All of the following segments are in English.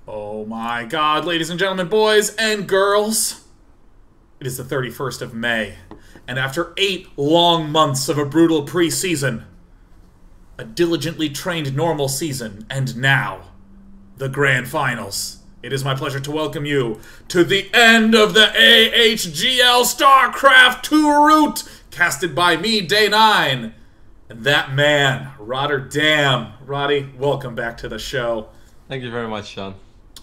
Oh my god, ladies and gentlemen, boys and girls. It is the 31st of May, and after 8 long months of a brutal preseason, a diligently trained normal season, and now, the grand finals. It is my pleasure to welcome you to the end of the AHGL StarCraft 2 route, casted by me, Day 9, and that man, Rotterdam. Roddy, welcome back to the show. Thank you very much, Sean.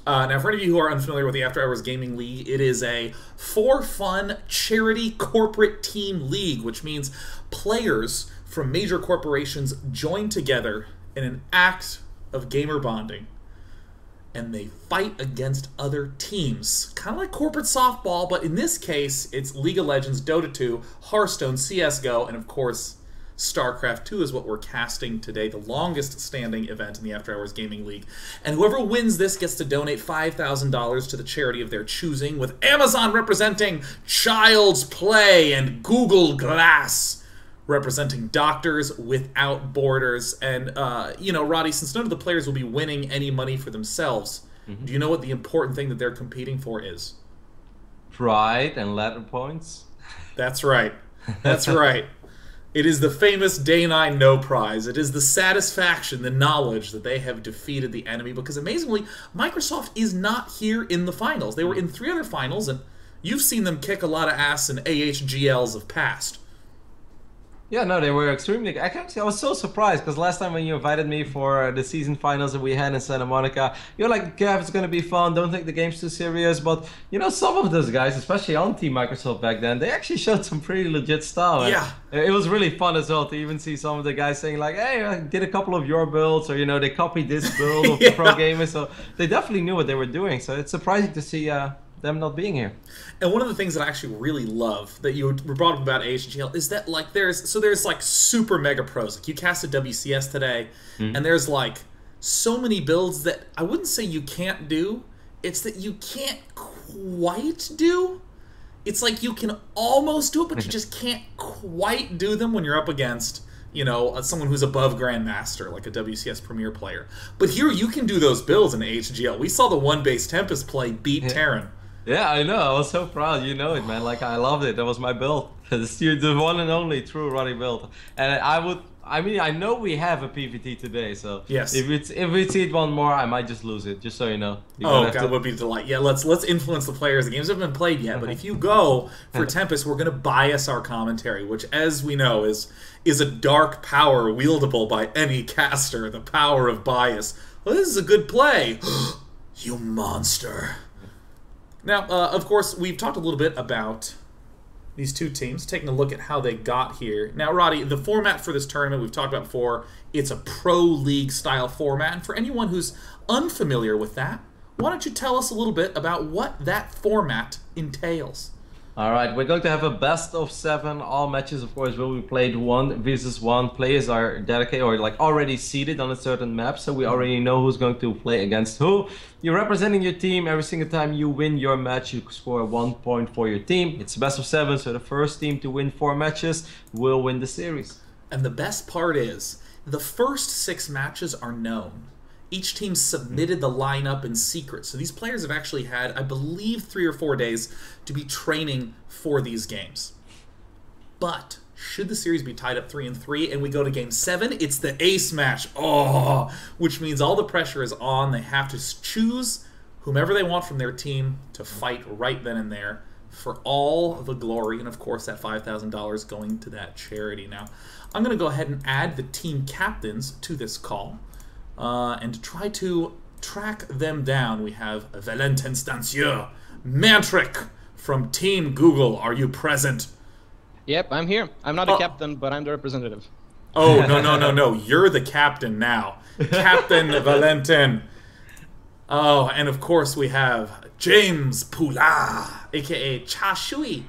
Now, for any of you who are unfamiliar with the After Hours Gaming League, it is a for-fun charity corporate team league, which means players from major corporations join together in an act of gamer bonding, and they fight against other teams. Kind of like corporate softball, but in this case, it's League of Legends, Dota 2, Hearthstone, CSGO, and of course, StarCraft 2 is what we're casting today, the longest standing event in the After Hours Gaming League. And whoever wins this gets to donate $5,000 to the charity of their choosing, with Amazon representing Child's Play and Google Glass representing Doctors Without Borders. And, you know, Roddy, since none of the players will be winning any money for themselves, do you know what the important thing that they're competing for is? Pride and ladder points? That's right. That's right. It is the famous Day 9 No Prize. It is the satisfaction, the knowledge that they have defeated the enemy, because amazingly, Microsoft is not here in the finals. They were in 3 other finals, and you've seen them kick a lot of ass in AHGLs of past. Yeah, no, they were extremely... I was so surprised, because last time when you invited me for the season finals that we had in Santa Monica, you're like, Kev, it's going to be fun, don't take the games too serious. But, you know, some of those guys, especially on Team Microsoft back then, they actually showed some pretty legit style. Yeah. It was really fun as well to even see some of the guys saying like, hey, I did a couple of your builds, or, you know, they copied this build of the pro gamers. So they definitely knew what they were doing. So it's surprising to see them not being here. And one of the things that I actually really love that you brought up about AHGL is that, like, there's like super mega pros. Like, you casted WCS today, and there's like so many builds that I wouldn't say you can't do. It's that you can't quite do. It's like you can almost do it, but you just can't quite do them when you're up against, you know, someone who's above Grandmaster, like a WCS Premier player. But here you can do those builds in AHGL. We saw the one base Tempest play beat Terran. Yeah, I know. I was so proud. You know it, man. Like, I loved it. That was my build. The one and only true Roddy build. And I mean, I know we have a PVT today, so yes. If we see it one more, I might just lose it. Just so you know. Oh god, would be a delight. Yeah, let's influence the players. The games haven't been played yet, but if you go for Tempest, we're gonna bias our commentary, which, as we know, is a dark power wieldable by any caster. The power of bias. Well, this is a good play. You monster. Now, of course, we've talked a little bit about these two teams, taking a look at how they got here. Now, Roddy, the format for this tournament we've talked about before, it's a pro league style format. And for anyone who's unfamiliar with that, why don't you tell us a little bit about what that format entails? All right, we're going to have a best of 7. All matches, of course, will be played 1 versus 1. Players are dedicated or like already seated on a certain map, so we already know who's going to play against who. You're representing your team. Every single time you win your match, you score 1 point for your team. It's best of 7, so the first team to win 4 matches will win the series. And the best part is, the first 6 matches are known. Each team submitted the lineup in secret. So these players have actually had, I believe, 3 or 4 days to be training for these games. But should the series be tied up 3-3 and we go to game 7, it's the ace match. Oh, which means all the pressure is on. They have to choose whomever they want from their team to fight right then and there for all the glory. And of course, that $5,000 going to that charity. Now, I'm going to go ahead and add the team captains to this call. And to try to track them down, we have Valentin Stancieux, Mantric from Team Google. Are you present? Yep, I'm here. I'm not a captain, but I'm the representative. Oh, no. You're the captain now. Captain Valentin. Oh, and of course we have James Poula, a.k.a. Cha Shui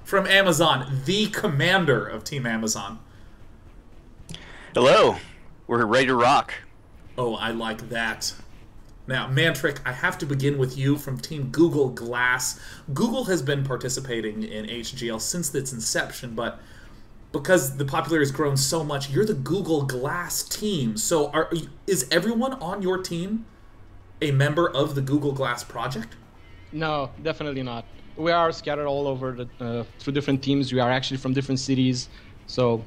from Amazon, the commander of Team Amazon. Hello. We're ready to rock. Oh, I like that. Now, Mantric, I have to begin with you from Team Google Glass. Google has been participating in HGL since its inception, but because the popularity has grown so much, you're the Google Glass team. So is everyone on your team a member of the Google Glass project? No, definitely not. We are scattered all over through different teams. We are actually from different cities, so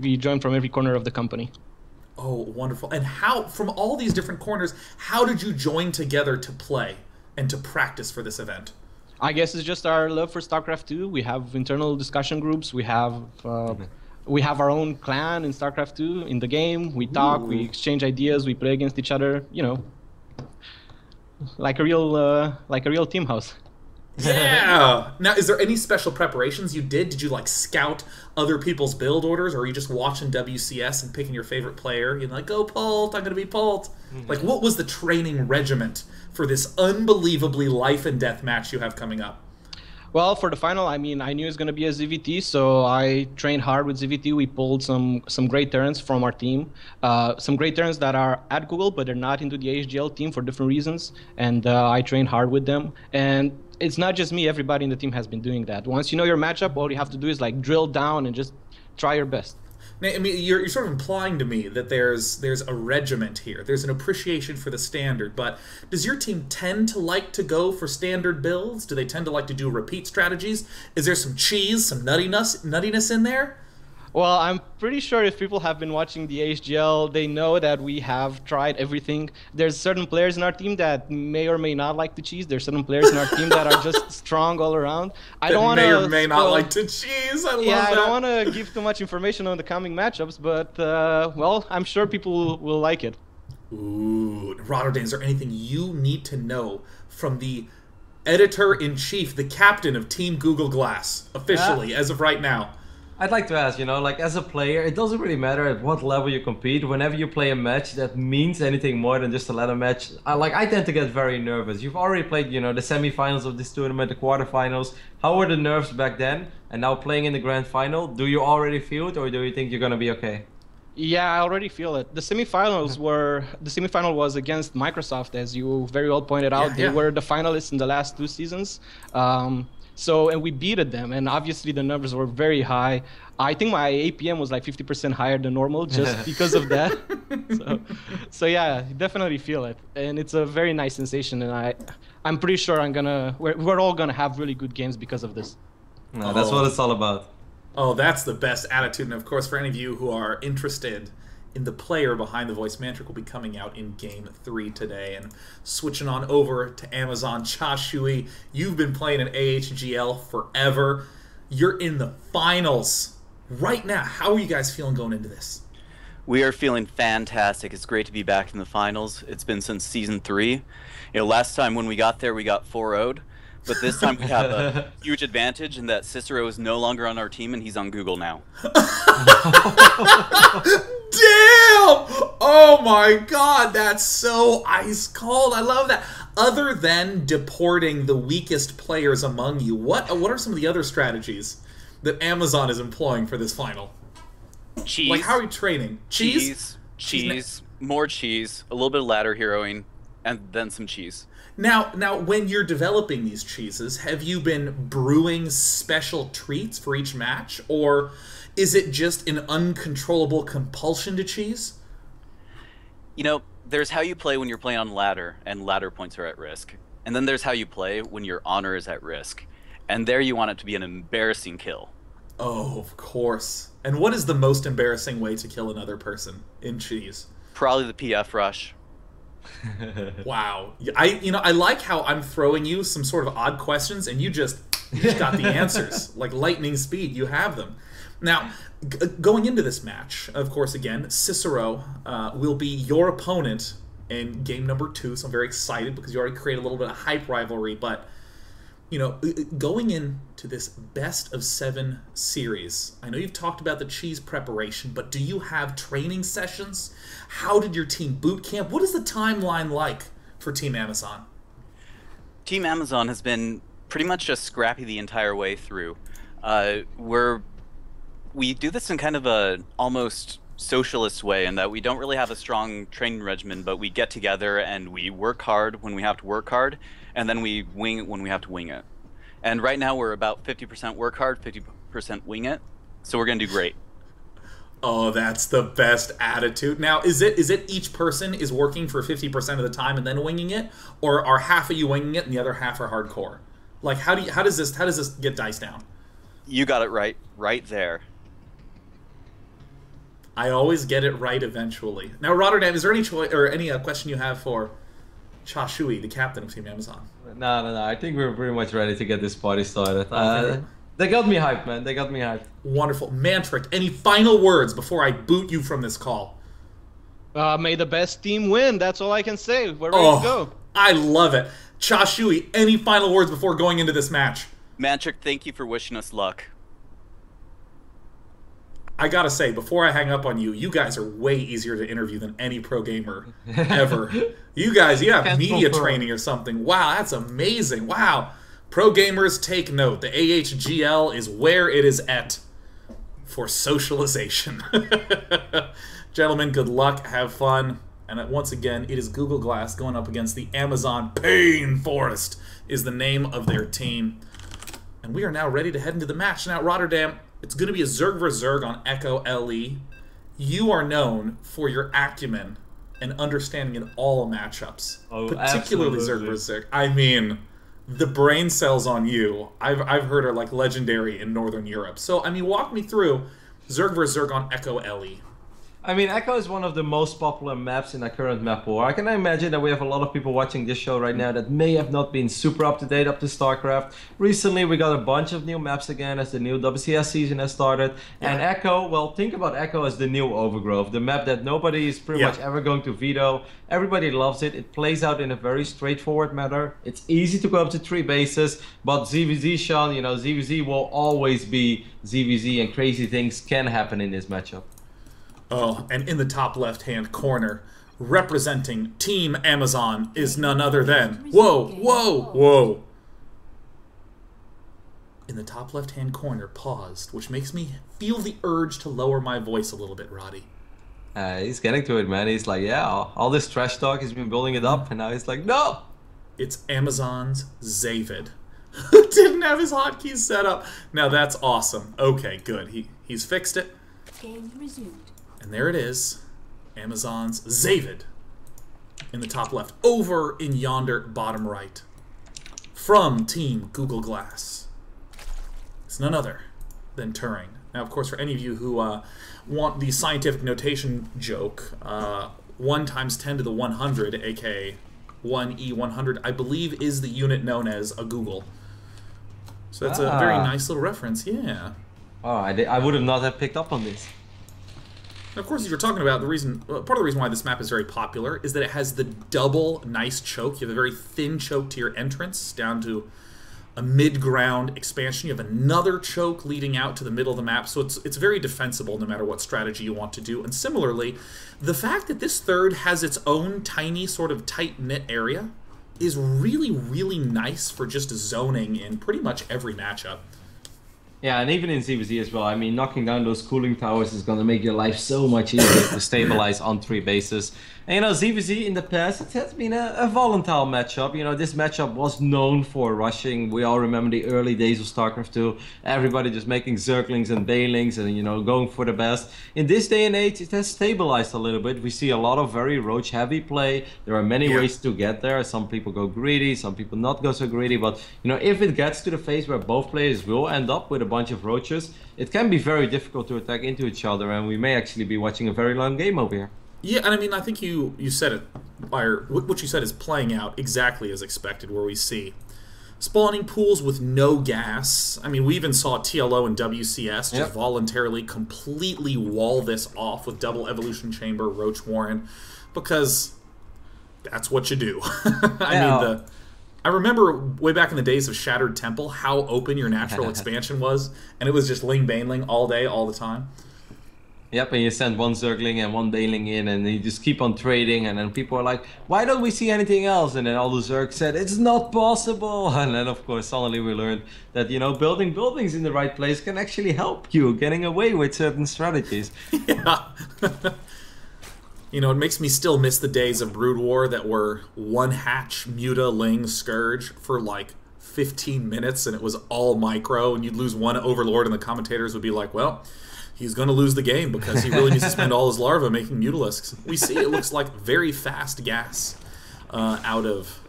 we join from every corner of the company. Oh, wonderful. And how, from all these different corners, how did you join together to play and to practice for this event? I guess it's just our love for StarCraft 2. We have internal discussion groups. We have our own clan in StarCraft 2 in the game. We talk, we exchange ideas, we play against each other, you know, like a real team house. Yeah! Now, is there any special preparations you did? Did you, like, scout other people's build orders, or are you just watching WCS and picking your favorite player? You're like, go Pult, I'm gonna be Pult. Like, what was the training regiment for this unbelievably life and death match you have coming up? Well, for the final, I mean, I knew it was going to be a ZVT, so I trained hard with ZVT. We pulled some great Terrans from our team. Some great Terrans that are at Google, but they're not into the AHGL team for different reasons. And I trained hard with them. And it's not just me. Everybody in the team has been doing that. Once you know your matchup, all you have to do is like drill down and just try your best. Now, I mean, you're sort of implying to me that there's a regiment here. There's an appreciation for the standard, but does your team tend to like to go for standard builds? Do they tend to like to do repeat strategies? Is there some cheese, some nuttiness in there? Well, I'm pretty sure if people have been watching the AHGL, they know that we have tried everything. There's certain players in our team that may or may not like to cheese. There's certain players in our team that are just strong all around. I don't want to. May or may not like to cheese. I love that. I don't want to give too much information on the coming matchups, but well, I'm sure people will like it. Ooh, Rotterdam, is there anything you need to know from the editor-in-chief, the captain of Team Google Glass, officially, as of right now? I'd like to ask, you know, like as a player, it doesn't really matter at what level you compete. Whenever you play a match that means anything more than just a ladder match, I tend to get very nervous. You've already played, you know, the semifinals of this tournament, the quarterfinals. How were the nerves back then? And now playing in the grand final, do you already feel it, or do you think you're gonna be okay? Yeah, I already feel it. The semifinal was against Microsoft, as you very well pointed out. They were the finalists in the last 2 seasons. And we beated them, and obviously the numbers were very high. I think my APM was like 50% higher than normal just because of that. So yeah, you definitely feel it, and it's a very nice sensation. And I'm pretty sure we're all gonna have really good games because of this. No, that's what it's all about. Oh, that's the best attitude. And of course, for any of you who are interested in the player behind the voice, Mantric will be coming out in Game 3 today. And switching on over to Amazon, Chashui, you've been playing an AHGL forever. You're in the finals right now. How are you guys feeling going into this? We are feeling fantastic. It's great to be back in the finals. It's been since Season 3. You know, last time when we got there, we got 4-0'd. But this time we have a huge advantage in that Cicero is no longer on our team and he's on Google now. Damn! Oh my god, that's so ice cold. I love that. Other than deporting the weakest players among you, what are some of the other strategies that Amazon is employing for this final? Cheese. Like, how are you training? Cheese? Cheese, more cheese, a little bit of ladder heroing, and then some cheese. Now, when you're developing these cheeses, have you been brewing special treats for each match, or is it just an uncontrollable compulsion to cheese? You know, there's how you play when you're playing on ladder, and ladder points are at risk. And then there's how you play when your honor is at risk. And there you want it to be an embarrassing kill. Oh, of course. And what is the most embarrassing way to kill another person in cheese? Probably the PF rush. Wow. I like how I'm throwing you some sort of odd questions and you just got the answers. Like lightning speed, you have them. Now, going into this match, of course, again, Cicero will be your opponent in game number 2, so I'm very excited because you already created a little bit of hype rivalry, but you know, going into this best of 7 series, I know you've talked about the cheese preparation, but do you have training sessions? How did your team boot camp? What is the timeline like for Team Amazon? Team Amazon has been pretty much just scrappy the entire way through. We do this in kind of a almost socialist way in that we don't really have a strong training regimen, but we get together and we work hard when we have to work hard, and then we wing it when we have to wing it. And right now we're about 50% work hard, 50% wing it, so we're going to do great. Oh, that's the best attitude. Now, is it each person is working for 50% of the time and then winging it, or are half of you winging it and the other half are hardcore? Like, how does this get diced down? You got it right there. I always get it right eventually. Now, Rotterdam, is there any choice or any question you have for Cha Shui, the captain of Team Amazon? No. I think we're pretty much ready to get this party started. They got me hyped, man. They got me hyped. Wonderful. Mantrick, any final words before I boot you from this call? May the best team win. That's all I can say. We're ready to go. I love it. Cha Shui, any final words before going into this match? Mantrick, thank you for wishing us luck. I gotta say, before I hang up on you, you guys are way easier to interview than any pro gamer ever. You have media training or something. Wow, that's amazing. Wow. Pro gamers, take note. The AHGL is where it is at for socialization. Gentlemen, good luck. Have fun. And once again, it is Google Glass going up against the Amazon Pain Forest is the name of their team. And we are now ready to head into the match. Now, Rotterdam, it's going to be a Zerg vs. Zerg on Echo LE. You are known for your acumen and understanding in all matchups, particularly Zerg vs. Zerg. I mean, the brain cells on you, I've heard are like legendary in Northern Europe. So, I mean, walk me through Zerg vs. Zerg on Echo LE. I mean, Echo is one of the most popular maps in our current map war. I can imagine that we have a lot of people watching this show right now that may have not been super up to date up to StarCraft. Recently, we got a bunch of new maps again as the new WCS season has started. Yeah. And Echo, well, think about Echo as the new Overgrowth, the map that nobody is pretty much ever going to veto. Everybody loves it. It plays out in a very straightforward manner. It's easy to go up to 3 bases, but ZVZ, Sean, you know, ZVZ will always be ZVZ, and crazy things can happen in this matchup. Oh, and in the top left-hand corner, representing Team Amazon is none other than... Whoa! In the top left-hand corner, paused, which makes me feel the urge to lower my voice a little bit, Roddy. He's getting to it, man. He's like, yeah, all this trash talk, he's been building it up, and now he's like, no! It's Amazon's Zavid, who didn't have his hotkeys set up. Now that's awesome. Okay, good. He's fixed it. Game resumed. And there it is, Amazon's Zavid in the top left. Over in yonder bottom right, from Team Google Glass, it's none other than Turing. Now, of course, for any of you who want the scientific notation joke, 1 times 10 to the 100, aka 1E100, I believe is the unit known as a Googol. So that's a very nice little reference, yeah. Oh, I would have not have picked up on this. Of course, as you're talking about, the reason, part of the reason why this map is very popular is that it has the double nice choke. You have a very thin choke to your entrance, down to a mid-ground expansion. You have another choke leading out to the middle of the map, so it's very defensible no matter what strategy you want to do. And similarly, the fact that this third has its own tiny sort of tight-knit area is really, really nice for just zoning in pretty much every matchup. Yeah, and even in ZVZ as well. I mean, knocking down those cooling towers is going to make your life so much easier to stabilize on 3 bases. And, you know, ZVZ in the past, it has been a volatile matchup. You know, this matchup was known for rushing. We all remember the early days of StarCraft 2. Everybody just making Zerglings and Bailings and, you know, going for the best. In this day and age, it has stabilized a little bit. We see a lot of very roach-heavy play. There are many ways to get there. Some people go greedy, some people not go so greedy. But, you know, if it gets to the phase where both players will end up with a bunch of roaches, it can be very difficult to attack into each other, and we may actually be watching a very long game over here. Yeah, and I mean, I think you said it, or what you said is playing out exactly as expected, where we see spawning pools with no gas. I mean, we even saw TLO and WCS just voluntarily completely wall this off with double evolution chamber, Roach Warren, because that's what you do. I remember way back in the days of Shattered Temple how open your natural expansion was, and it was just Ling Baneling all day, all the time. Yep, and you send 1 Zergling and 1 Baneling in, and you just keep on trading, and then people are like, why don't we see anything else? And then all the Zerg said, it's not possible! And then, of course, suddenly we learned that, you know, building buildings in the right place can actually help you getting away with certain strategies. Yeah. You know, it makes me still miss the days of Brood War that were 1 hatch, Muta, Ling, Scourge for like 15 minutes, and it was all micro, and you'd lose 1 Overlord, and the commentators would be like, well, he's going to lose the game because he really needs to spend all his larvae making Mutalisks. We see it looks like very fast gas out of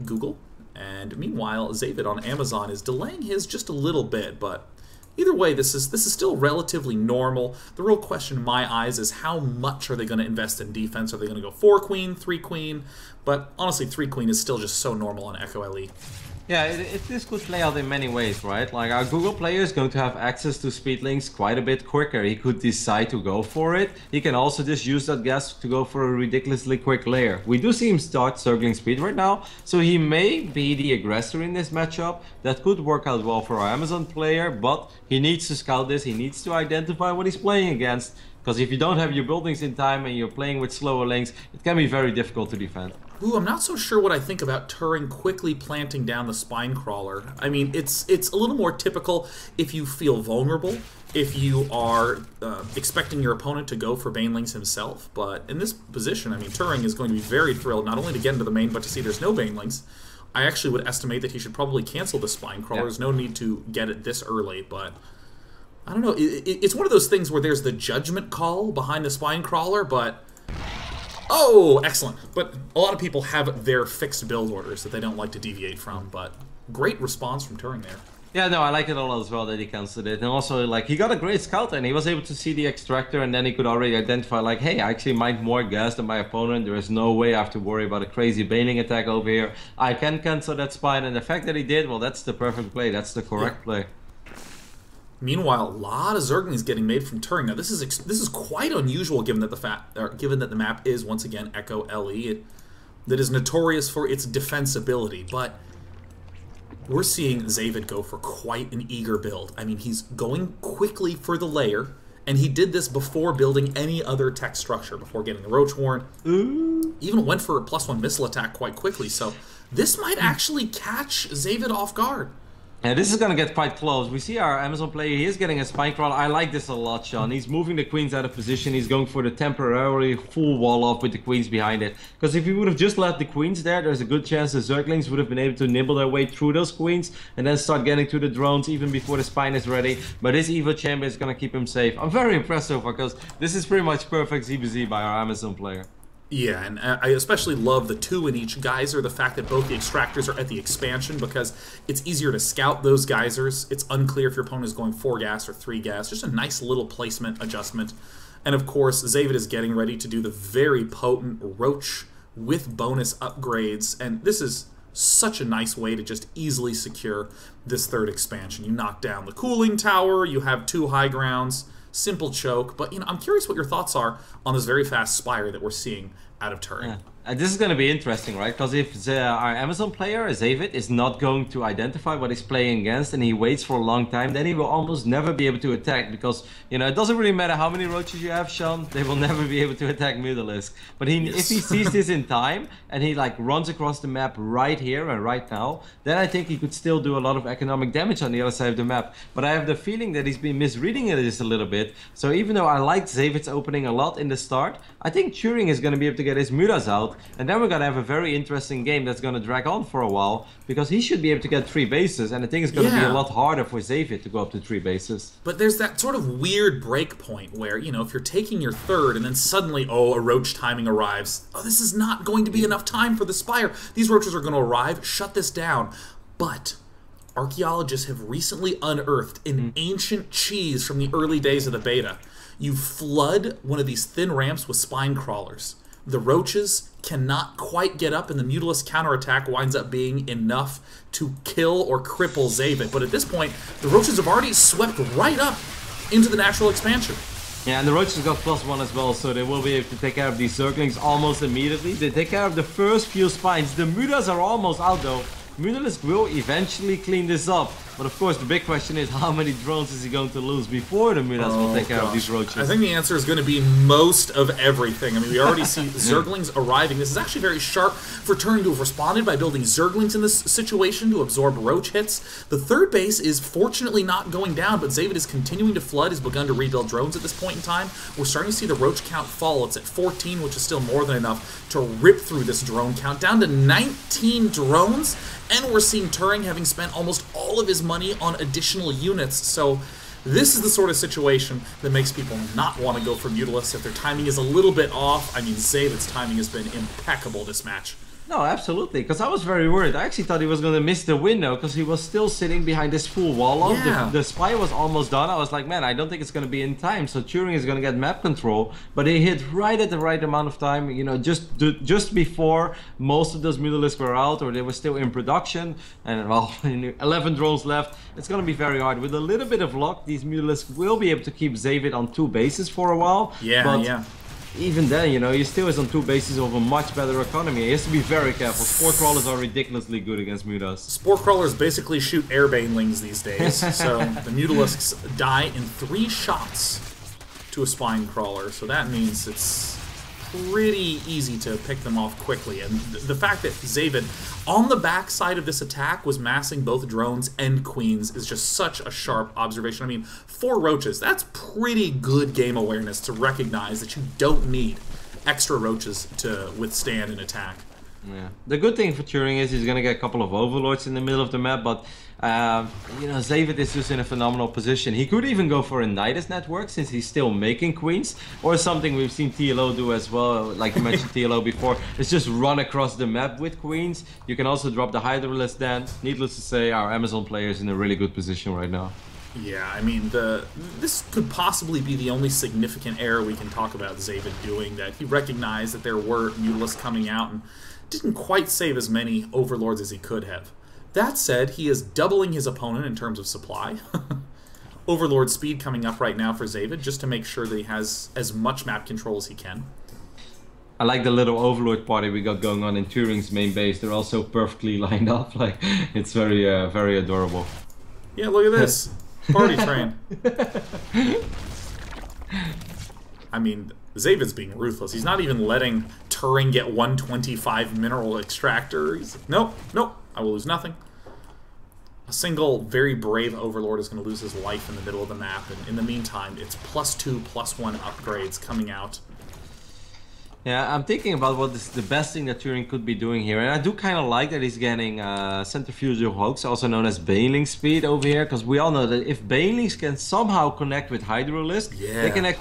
Google. And meanwhile, Zavid on Amazon is delaying his just a little bit, but either way, this is still relatively normal. The real question in my eyes is how much are they going to invest in defense? Are they going to go 4 queen, 3 queen? But honestly, 3 queen is still just so normal on Echo LE. Yeah, this could play out in many ways, right? Like our Google player is going to have access to speed links quite a bit quicker. He could decide to go for it. He can also just use that gas to go for a ridiculously quick layer. We do see him start circling speed right now, so he may be the aggressor in this matchup. That could work out well for our Amazon player, but he needs to scout this. He needs to identify what he's playing against. Because if you don't have your buildings in time and you're playing with slower links, it can be very difficult to defend. Ooh, I'm not so sure what I think about Turing quickly planting down the spine crawler. I mean, it's a little more typical if you feel vulnerable, if you are expecting your opponent to go for Banelings himself. But in this position, I mean, Turing is going to be very thrilled not only to get into the main, but to see there's no Banelings. I actually would estimate that he should probably cancel the spine crawler. There's no need to get it this early, but I don't know. It's one of those things where there's the judgment call behind the spine crawler, but oh, excellent. But a lot of people have their fixed build orders that they don't like to deviate from, but great response from Turing there. Yeah, no, I like it a lot as well that he canceled it. And also, like, he got a great scout and he was able to see the extractor and then he could already identify, like, hey, I actually mine more gas than my opponent. There is no way I have to worry about a crazy baning attack over here. I can cancel that spine, and the fact that he did, well, that's the perfect play. That's the correct play. Meanwhile, a lot of Zerglings getting made from Turing. Now, this is quite unusual given that the map is once again Echo LE, that is notorious for its defensibility. But we're seeing Zavid go for quite an eager build. I mean, he's going quickly for the layer, and he did this before building any other tech structure, before getting the Roach Warren. Even went for a +1 missile attack quite quickly. So this might actually catch Zavid off guard. Yeah, this is going to get quite close. We see our Amazon player, he is getting a spine crawler. I like this a lot, Sean. He's moving the queens out of position. He's going for the temporary full wall off with the queens behind it. Because if he would have just left the queens there, there's a good chance the Zerglings would have been able to nibble their way through those queens and then start getting to the drones even before the spine is ready. But this Evo Chamber is going to keep him safe. I'm very impressed so far because this is pretty much perfect ZBZ by our Amazon player. Yeah, and I especially love the 2 in each geyser, the fact that both the extractors are at the expansion, because it's easier to scout those geysers. It's unclear if your opponent is going 4 gas or 3 gas. Just a nice little placement adjustment. And of course, Zavid is getting ready to do the very potent Roach with bonus upgrades, and this is such a nice way to just easily secure this 3rd expansion. You knock down the cooling tower, you have 2 high grounds, simple choke, but I'm curious what your thoughts are on this very fast Spire that we're seeing out of Turing. Yeah. This is going to be interesting, right? Because if our Amazon player, Zavid, is not going to identify what he's playing against and he waits for a long time, then he will almost never be able to attack. Because, it doesn't really matter how many roaches you have, Sean, they will never be able to attack Mutalisk. But if he sees this in time and he runs across the map right here and right now, then I think he could still do a lot of economic damage on the other side of the map. But I have the feeling that he's been misreading it just a little bit. So even though I liked Zavid's opening a lot in the start, I think Turing is going to be able to get his Mutas out. And then we're going to have a very interesting game that's going to drag on for a while, because he should be able to get 3 bases, and I think it's going to be a lot harder for Zavid to go up to 3 bases. But there's that sort of weird break point where, if you're taking your 3rd and then suddenly, a Roach timing arrives. Oh, this is not going to be enough time for the Spire. These Roaches are going to arrive, shut this down. But archaeologists have recently unearthed an ancient cheese from the early days of the beta. You flood one of these thin ramps with spine crawlers. The Roaches cannot quite get up, and the Mutalisk counterattack winds up being enough to kill or cripple Zavid. But at this point, the Roaches have already swept right up into the natural expansion. Yeah, and the Roaches got +1 as well, so they will be able to take care of these Zerglings almost immediately. They take care of the first few spines. The Mutas are almost out though. Mutalisk will eventually clean this up. But of course, the big question is how many drones is he going to lose before the Mutas will take care of these Roaches? I think the answer is going to be most of everything. I mean, we already see Zerglings arriving. This is actually very sharp for Turing to have responded by building Zerglings in this situation to absorb Roach hits. The 3rd base is fortunately not going down, but Zavid is continuing to flood. He's begun to rebuild drones at this point in time. We're starting to see the Roach count fall. It's at 14, which is still more than enough to rip through this drone count, down to 19 drones. And we're seeing Turing having spent almost all of his money on additional units. So This is the sort of situation that makes people not want to go for Mutalisk if their timing is a little bit off. I mean, Zavid's timing has been impeccable this match. No, absolutely, because I was very worried. I actually thought he was going to miss the window because he was still sitting behind this full wall of. Yeah. The spy was almost done. I was like, man, I don't think it's going to be in time. So Turing is going to get map control, but he hit right at the right amount of time. You know, just before most of those Mutalisks were out or they were still in production. And well, 11 drones left. It's going to be very hard. With a little bit of luck, these Mutalisks will be able to keep Zavid on 2 bases for a while. Yeah, but yeah. Even then, you know, he still is on 2 bases of a much better economy. He has to be very careful. Spore crawlers are ridiculously good against Mutas. Spore crawlers basically shoot air banelings these days, so the Mutalisks die in 3 shots to a spine crawler, so that means it's pretty easy to pick them off quickly. And the fact that Zavid, on the backside of this attack, was massing both drones and queens is just such a sharp observation. I mean, 4 roaches, that's pretty good game awareness to recognize that you don't need extra roaches to withstand an attack. Yeah. The good thing for Turing is he's going to get a couple of overlords in the middle of the map, but you know, Zavid is just in a phenomenal position. He could even go for a Nidus network since he's still making queens, or something we've seen TLO do as well, like you mentioned TLO before, is just run across the map with queens. You can also drop the Hydralisk then. Needless to say, our Amazon player is in a really good position right now. Yeah, I mean, this could possibly be the only significant error we can talk about Zavid doing, that he recognized that there were Mutalisks coming out and didn't quite save as many overlords as he could have. That said, he is doubling his opponent in terms of supply. Overlord speed coming up right now for Zavid, just to make sure that he has as much map control as he can. I like the little overlord party we got going on in Turing's main base. They're all so perfectly lined up. Like, it's very, very adorable. Yeah, look at this. Party train. I mean, Zavid's being ruthless. He's not even letting Turing get 125 mineral extractor. He's like, nope, nope, I will lose nothing. A single very brave overlord is going to lose his life in the middle of the map, and in the meantime, it's +2, +1 upgrades coming out. Yeah, I'm thinking about what is the best thing that Turing could be doing here, and I do kind of like that he's getting Centrifugal Hoax, also known as Baneling speed over here, because we all know that if Banelings can somehow connect with Hydralisk,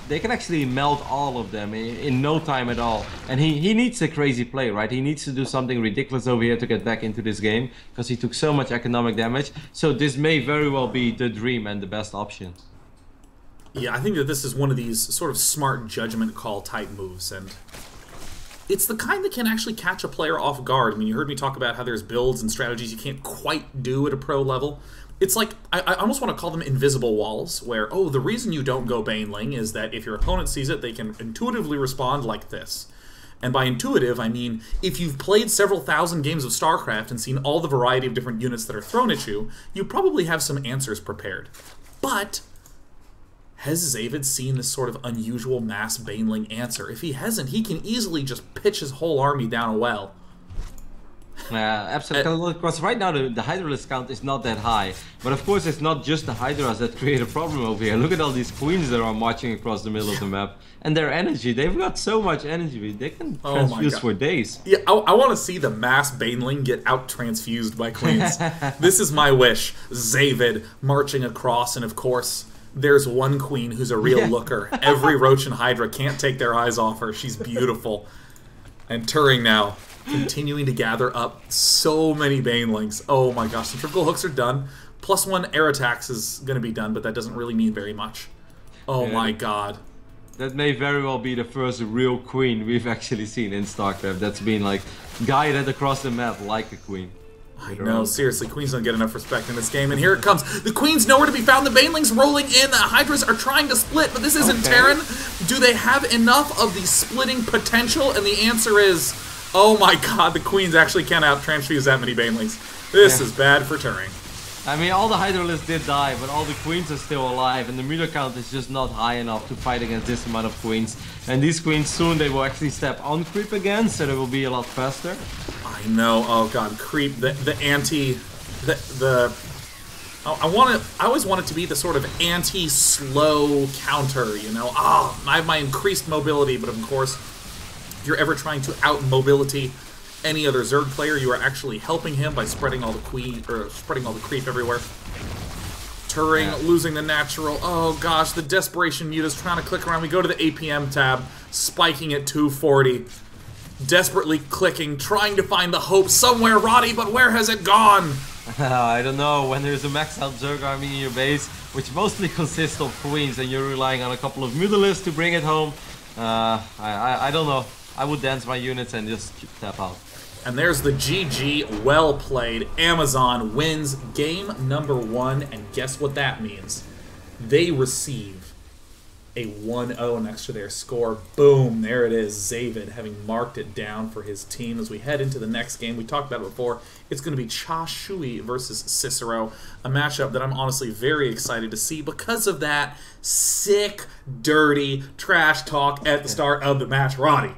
they can actually melt all of them in no time at all. And he needs a crazy play, right? He needs to do something ridiculous over here to get back into this game, because he took so much economic damage. So this may very well be the dream and the best option. Yeah, I think that this is one of these sort of smart judgment call type moves, and it's the kind that can actually catch a player off guard. I mean, you heard me talk about how there's builds and strategies you can't quite do at a pro level. It's like, I almost want to call them invisible walls, where, oh, the reason you don't go Baneling is that if your opponent sees it, they can intuitively respond like this. And by intuitive, I mean, if you've played several thousand games of StarCraft and seen all the variety of different units that are thrown at you, you probably have some answers prepared. But has Zavid seen this sort of unusual mass Baneling answer? If he hasn't, he can easily just pitch his whole army down a well. Absolutely, because right now the Hydralisk count is not that high. But of course it's not just the Hydras that create a problem over here. Look at all these queens that are marching across the middle of the map. And their energy, they've got so much energy, they can transfuse for days. Yeah, I want to see the mass Baneling get out-transfused by queens. This is my wish. Zavid marching across, and of course, there's one queen who's a real looker. Every Roach and Hydra can't take their eyes off her. She's beautiful. And Turing now, continuing to gather up so many Banelings. Oh my gosh, the triple hooks are done. +1 air attacks is going to be done, but that doesn't really mean very much. Oh my god. That may very well be the first real queen we've actually seen in StarCraft that's been like guided across the map like a queen. I know, seriously, queens don't get enough respect in this game, and here it comes. The queen's nowhere to be found. The Banelings rolling in. The Hydras are trying to split, but this isn't Terran. Do they have enough of the splitting potential? And the answer is, oh my god, the queens actually can't out-transfuse that many Banelings. This is bad for Turing. I mean, all the Hydralisks did die, but all the queens are still alive, and the meter count is just not high enough to fight against this amount of queens. And these queens soon, they will actually step on creep again, so they will be a lot faster. I know. Oh god, creep. The anti. I always want it to be the sort of anti-slow counter. You know. I have my increased mobility, but of course, if you're ever trying to out-mobility any other Zerg player, you are actually helping him by spreading all the creep everywhere. Turing losing the natural. Oh gosh, the desperation mute is trying to click around. We go to the APM tab, spiking at 240. Desperately clicking, trying to find the hope somewhere, Roddy, but where has it gone? I don't know. When there's a maxed out Zerg army in your base, which mostly consists of queens, and you're relying on a couple of mutalisks to bring it home, I don't know. I would dance my units and just tap out. And there's the GG, well played. Amazon wins game number 1, and guess what that means? They receive a 1-0 next to their score. Boom, there it is. Zavid having marked it down for his team as we head into the next game. We talked about it before. It's going to be Cha Shui versus Cicero, a matchup that I'm honestly very excited to see because of that sick, dirty trash talk at the start of the match. Roddy.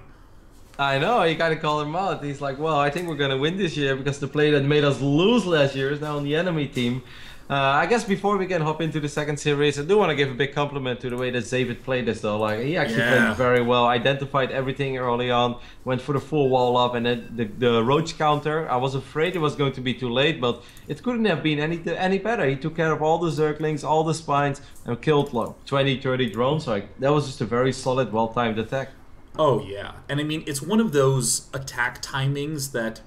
I know, you gotta call him out. He's like, well, I think we're gonna win this year because the player that made us lose last year is now on the enemy team. I guess before we can hop into the second series, I do want to give a big compliment to the way that Zavid played this though. Like, he actually played very well, identified everything early on, went for the full wall up, and then the roach counter, I was afraid it was going to be too late, but it couldn't have been any better. He took care of all the Zerglings, all the spines, and killed like 20, 30 drones. Like, that was just a very solid, well-timed attack. Oh yeah, and I mean, it's one of those attack timings that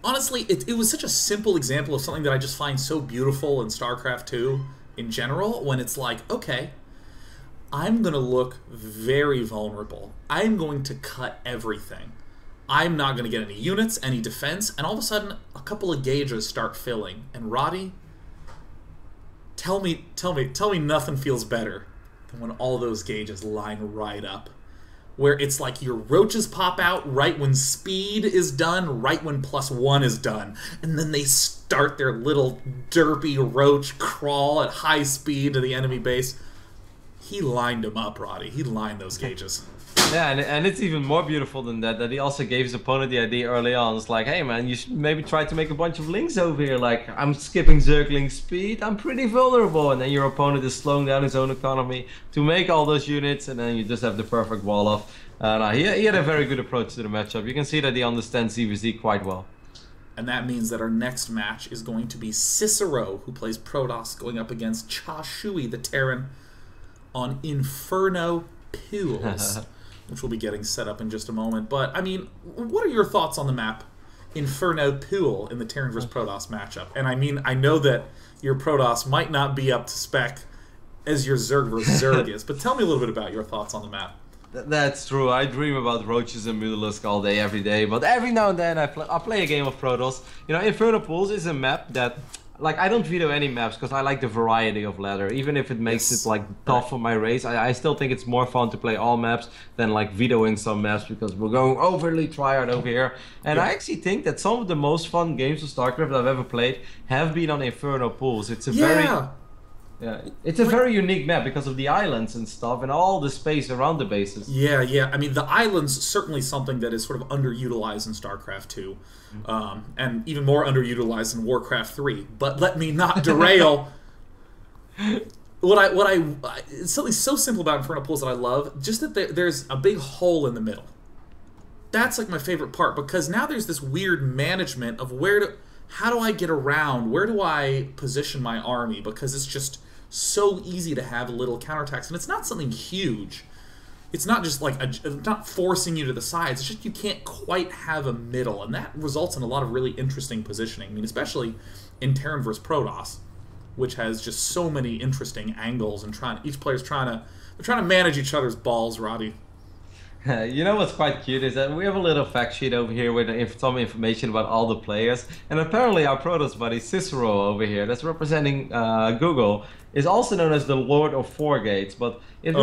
honestly, it was such a simple example of something that I just find so beautiful in StarCraft 2 in general, when it's like, okay, I'm going to look very vulnerable. I'm going to cut everything. I'm not going to get any units, any defense, and all of a sudden, a couple of gauges start filling. And Roddy, tell me nothing feels better than when all those gauges line right up. Where it's like your roaches pop out right when speed is done, right when +1 is done. And then they start their little derpy roach crawl at high speed to the enemy base. He lined them up, Roddy. He lined those gauges. Yeah, and it's even more beautiful than that, that he also gave his opponent the idea early on. It's like, hey man, you should maybe try to make a bunch of links over here. Like, I'm skipping Zergling speed, I'm pretty vulnerable. And then your opponent is slowing down his own economy to make all those units, and then you just have the perfect wall off. He had a very good approach to the matchup. You can see that he understands ZVZ quite well. And that means that our next match is going to be Cicero, who plays Protoss, going up against Cha Shui, the Terran, on Inferno Pools. Which we'll be getting set up in just a moment. But, I mean, what are your thoughts on the map Inferno Pool in the Terran vs. Protoss matchup? And I mean, I know that your Protoss might not be up to spec as your Zerg vs. Zerg is, but tell me a little bit about your thoughts on the map. That's true. I dream about roaches and mutalisks all day, every day. But every now and then I play a game of Protoss. You know, Inferno Pools is a map that... Like, I don't veto any maps because I like the variety of ladder. Even if it makes it, like, tough for my race, I still think it's more fun to play all maps than, like, vetoing some maps because we're going overly tryhard over here. And I actually think that some of the most fun games of StarCraft I've ever played have been on Inferno Pools. It's a it's a very unique map because of the islands and stuff and all the space around the bases. Yeah. I mean, the islands certainly something that is sort of underutilized in StarCraft 2. And even more underutilized in Warcraft 3. But let me not derail. It's something so simple about Inferno Pools that I love, just that there's a big hole in the middle. That's like my favorite part, because now there's this weird management of how do I get around? Where do I position my army? Because it's just so easy to have little counterattacks, and it's not something huge. It's not just like not forcing you to the sides. It's just you can't quite have a middle, and that results in a lot of really interesting positioning. I mean, especially in Terran vs. Protoss, which has just so many interesting angles, and each player's trying to manage each other's balls, Roddy. You know what's quite cute is that we have a little fact sheet over here with some information about all the players, and apparently our Protoss buddy Cicero over here, that's representing Google, is also known as the Lord of Four Gates. But if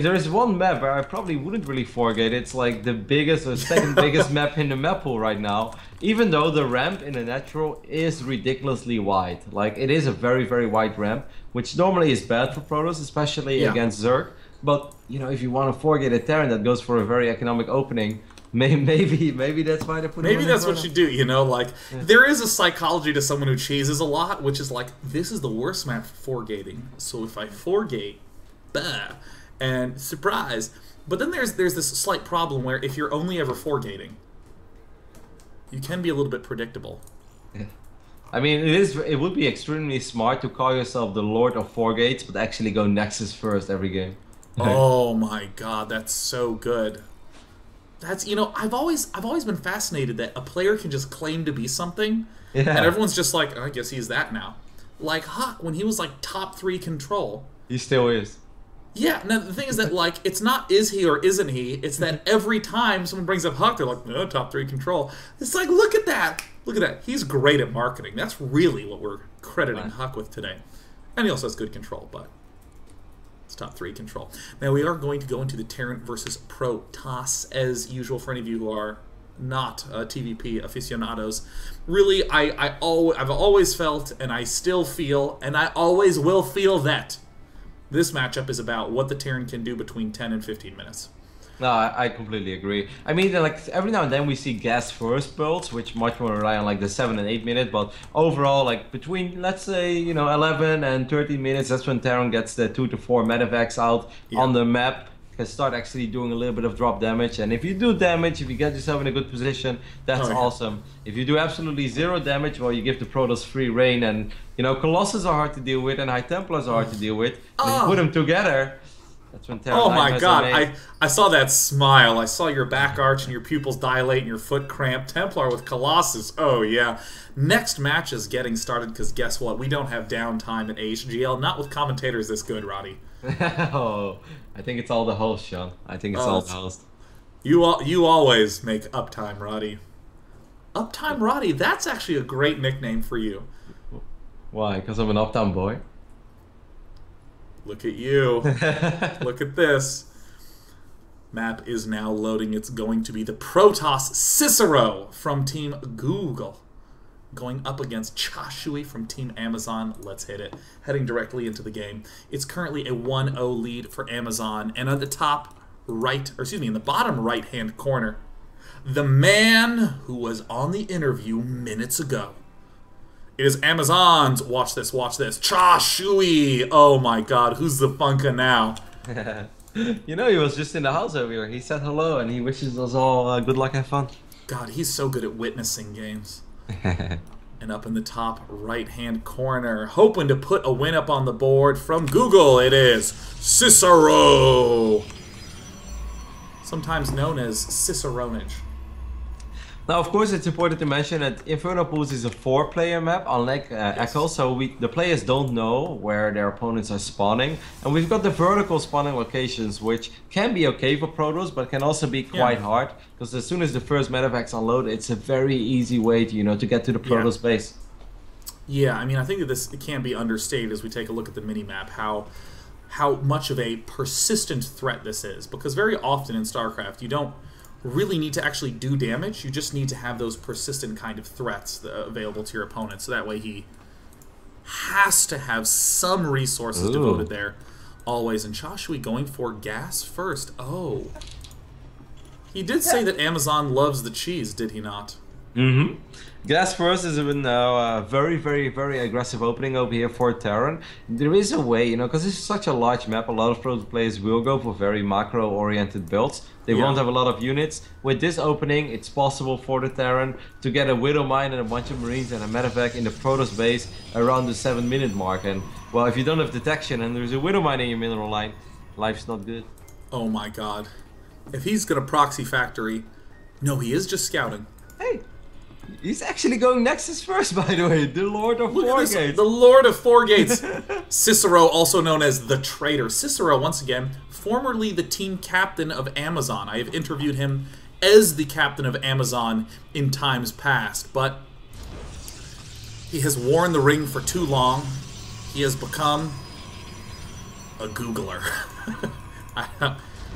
there is one map where I probably wouldn't really forgate, it's like the biggest or second biggest map in the map pool right now. Even though the ramp in the natural is ridiculously wide, like it is a very, very wide ramp, which normally is bad for Protoss, especially against Zerg. But you know, if you want to forget a Terran that goes for a very economic opening, maybe that's why they put. Maybe that's what you do. You know, like there is a psychology to someone who cheeses a lot, which is like, this is the worst map for forgating. So if I forgate, bah, and surprise. But then there's this slight problem where if you're only ever forgating, you can be a little bit predictable. I mean, it would be extremely smart to call yourself the Lord of Four Gates, but actually go Nexus first every game. Oh my god, that's so good. That's, you know, I've always been fascinated that a player can just claim to be something, Yeah. and everyone's just like, oh, I guess he's that now. Like Huck, when he was like top 3 control. He still is. Yeah, now the thing is that, like, it's not is he or isn't he, it's that every time someone brings up Huck, they're like, no, top 3 control. It's like, look at that! Look at that. He's great at marketing. That's really what we're crediting Huck with today. And he also has good control, but it's top 3 control. Now we are going to go into the Terran versus Protoss, as usual for any of you who are not TVP aficionados. Really, I've always felt, and I still feel, and I always will feel that this matchup is about what the Terran can do between 10 and 15 minutes. No, I completely agree. I mean, like every now and then we see gas first builds, which much more rely on like the 7 and 8 minute. But overall, like between let's say 11 and 13 minutes, that's when Terran gets the 2 to 4 medevacs out on the map. Can start actually doing a little bit of drop damage, and if you do damage, if you get yourself in a good position, that's awesome. If you do absolutely 0 damage, well, you give the Protoss free reign, and Colossus are hard to deal with, and High Templars are hard to deal with. And if you put them together, that's when Terran. Oh my god, I saw that smile. I saw your back arch and your pupils dilate and your foot cramp. Templar with Colossus. Oh yeah. Next match is getting started because guess what? We don't have downtime at AHGL. Not with commentators this good, Roddy. Oh, I think it's all the host, Sean. I think it's all the host. You always make uptime, Roddy. Uptime Roddy. That's actually a great nickname for you. Why? Because I'm an uptown boy. Look at you. Look at this. Map is now loading. It's going to be the Protoss Cicero from Team Google going up against Chashui from Team Amazon. Let's hit it. Heading directly into the game. It's currently a 1-0 lead for Amazon. And on the top right, or excuse me, in the bottom right-hand corner, the man who was on the interview minutes ago. It is Amazon's, watch this, Chashui! Oh my god, who's the funka now? He was just in the house over here. He said hello and he wishes us all good luck and fun. God, he's so good at witnessing games. And up in the top right-hand corner, hoping to put a win up on the board from Google, it is Cicero! Sometimes known as Ciceronage. Now, of course, it's important to mention that Inferno Pools is a 4-player map, unlike Echo, so the players don't know where their opponents are spawning. And we've got the vertical spawning locations, which can be okay for Protoss, but can also be quite hard, because as soon as the first medevacs unload, it's a very easy way to get to the Protoss base. Yeah, I mean, I think that this can be understated as we take a look at the mini-map, how much of a persistent threat this is. Because very often in StarCraft, you don't really need to actually do damage. You just need to have those persistent kind of threats available to your opponent, so that way he has to have some resources devoted there always. And Chashui going for gas first. Oh, he did say that Amazon loves the cheese, did he not? Mm-hmm. Gas first is now a very, very, very aggressive opening over here for Terran. There is a way, because this is such a large map, a lot of pro players will go for very macro-oriented builds. They won't have a lot of units. With this opening, it's possible for the Terran to get a Widow Mine and a bunch of Marines and a medevac in the Protoss base around the 7-minute mark. And, well, if you don't have detection and there's a Widow Mine in your mineral line, life's not good. Oh my god. If he's going to proxy factory... No, he is just scouting. Hey! He's actually going Nexus first, by the way. The Lord of Four Gates. The Lord of Four Gates. Cicero, also known as the Traitor. Cicero, once again, formerly the team captain of Amazon. I have interviewed him as the captain of Amazon in times past, but he has worn the ring for too long. He has become a Googler.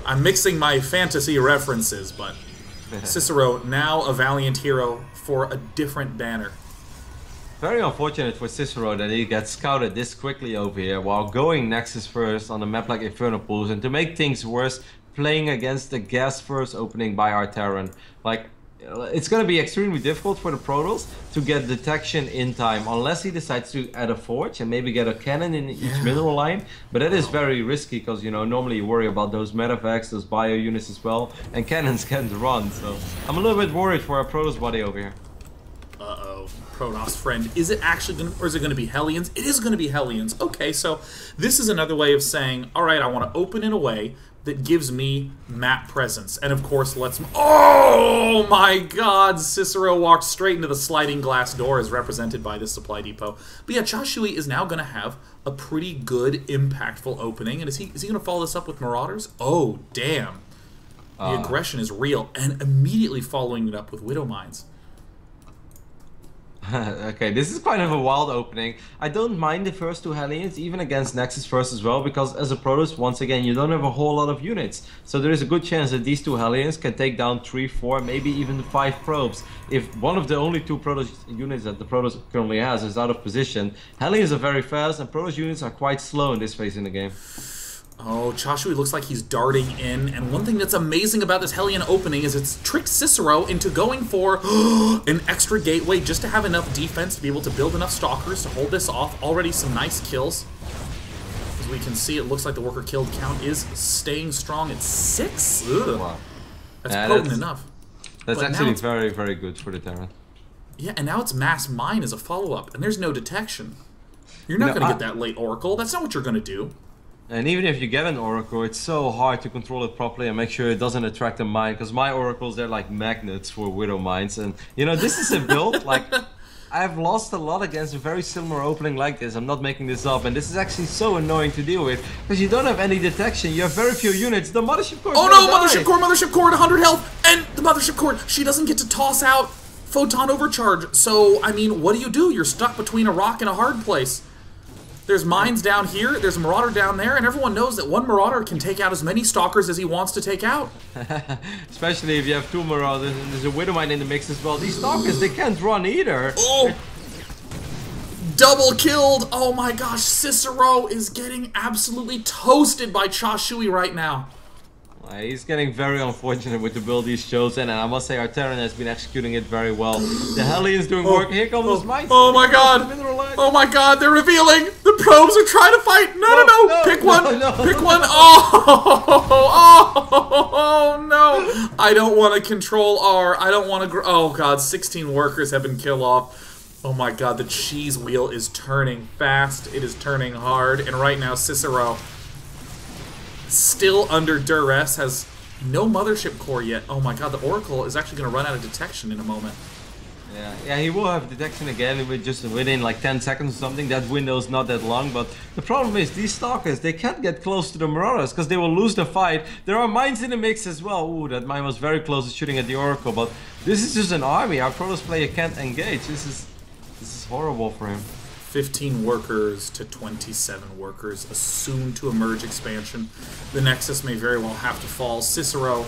I'm mixing my fantasy references, but Cicero, now a valiant hero for a different banner. Very unfortunate for Cicero that he gets scouted this quickly over here while going Nexus first on a map like Inferno Pools, and to make things worse, playing against the gas first opening by our Terran. Like, it's going to be extremely difficult for the Protoss to get detection in time unless he decides to add a forge and maybe get a cannon in each mineral line. But that is very risky because, normally you worry about those medevacs, those bio units as well, and cannons can't run. So I'm a little bit worried for our Protoss body over here. Uh-oh. Protoss friend. Is it actually going to... Or is it going to be Hellions? It is going to be Hellions. Okay, so this is another way of saying, all right, I want to open in a way that gives me map presence. And of course, let's... Oh my god! Cicero walked straight into the sliding glass door as represented by this supply depot. But yeah, Chashui is now going to have a pretty good, impactful opening. And is he going to follow this up with Marauders? Oh, damn. The aggression is real. And immediately following it up with Widow Mines. Okay, this is kind of a wild opening. I don't mind the first two Hellions, even against Nexus first as well, because as a Protoss, once again, you don't have a whole lot of units. So there is a good chance that these two Hellions can take down 3, 4, maybe even 5 probes. If one of the only 2 Protoss units that the Protoss currently has is out of position, Hellions are very fast and Protoss units are quite slow in this phase in the game. Oh, Chashui looks like he's darting in, and one thing that's amazing about this Hellion opening is it's tricked Cicero into going for an extra gateway just to have enough defense to be able to build enough Stalkers to hold this off. Already some nice kills. As we can see, it looks like the worker killed count is staying strong at 6. Ugh. Wow. That's potent enough. That's But actually now it's- very, very good for the Terran. Yeah, and now it's mass mine as a follow-up, and there's no detection. You're not No, going to get that late Oracle. That's not what you're going to do. And even if you get an Oracle, it's so hard to control it properly and make sure it doesn't attract a mine, because my Oracles, they're like magnets for Widow Mines. And, you know, this is a build, like, I've lost a lot against a very similar opening like this. I'm not making this up, and this is actually so annoying to deal with, because you don't have any detection, you have very few units. The Mothership Core. Oh no, Mothership Core at 100 health! And the Mothership Core, she doesn't get to toss out Photon Overcharge. So, I mean, what do? You're stuck between a rock and a hard place. There's mines down here, there's a Marauder down there, and everyone knows that one Marauder can take out as many Stalkers as he wants to take out. Especially if you have 2 Marauders and there's a Widow Mine in the mix as well. These Stalkers, they can't run either. Oh! Double killed! Oh my gosh, Cicero is getting absolutely toasted by Chashui right now. He's getting very unfortunate with the build he's chosen, and I must say our Terran has been executing it very well. The Hellions doing work. Here comes this mine. Oh my god! Oh my god, they're revealing! The probes are trying to fight! No! Pick one! Pick one! Oh no! I don't want to control R. I don't want to... Oh god, 16 workers have been killed off. Oh my god, the cheese wheel is turning fast. It is turning hard. And right now, Cicero, still under duress, has no Mothership Core yet. Oh my god, the Oracle is actually going to run out of detection in a moment. Yeah, he will have detection again within like 10 seconds or something. That window's not that long, but the problem is these Stalkers, they can't get close to the Marauders because they will lose the fight. There are mines in the mix as well. Ooh, that mine was very close to shooting at the Oracle, but this is just an army. Our Protoss player can't engage. This is horrible for him. 15 workers to 27 workers, a soon-to-emerge expansion. The Nexus may very well have to fall. Cicero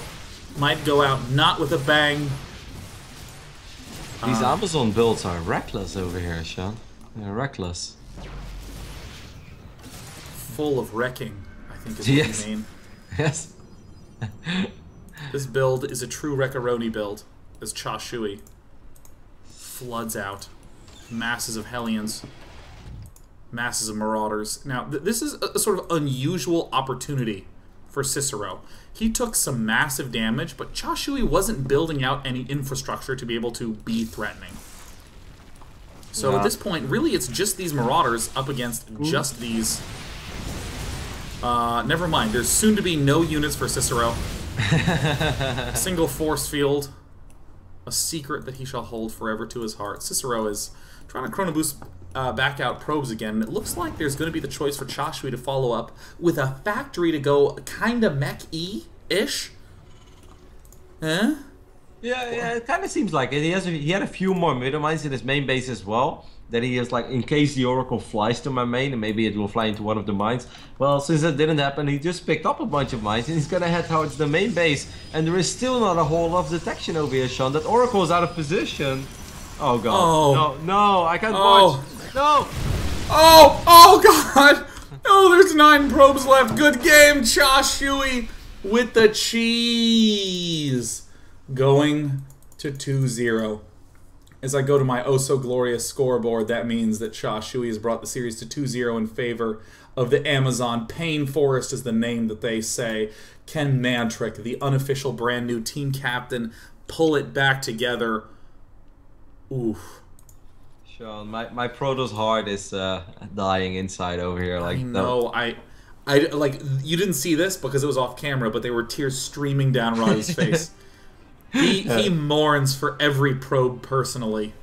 might go out not with a bang. These Amazon builds are reckless over here, Sean. They're reckless. Full of wrecking, I think is what you mean. Yes. This build is a true Wreckaroni build, as Chashui floods out masses of Hellions, masses of Marauders. Now, this is a sort of unusual opportunity for Cicero. He took some massive damage, but Chashui wasn't building out any infrastructure to be able to be threatening. So at this point, really, it's just these Marauders up against just these. Never mind. There's soon to be no units for Cicero. A single force field. A secret that he shall hold forever to his heart. Cicero is trying to Chrono Boost back out probes again. It looks like there's going to be the choice for Chashui to follow up with a factory to go kind of mech-y-ish. Huh? Yeah, it kind of seems like it. He had a few more middle mines in his main base as well. That he is like, in case the Oracle flies to my main, and maybe it will fly into one of the mines. Well, since that didn't happen, he just picked up a bunch of mines, and he's gonna head towards the main base. And there is still not a whole lot of detection over here, Sean. That Oracle is out of position. Oh god. Oh. No, I can't watch. No! Oh god! Oh, there's 9 probes left. Good game, Chashui with the cheese. Going to 2-0. As I go to my oh-so-glorious scoreboard, that means that Chashui has brought the series to 2-0 in favor of the Amazon. Pain Forest is the name that they say. Ken Mantrick, the unofficial brand new team captain, pull it back together Oof. Sean, my Protoss heart is dying inside over here. Like, I know. I like, you didn't see this because it was off camera, but there were tears streaming down Roddy's face. He mourns for every probe personally.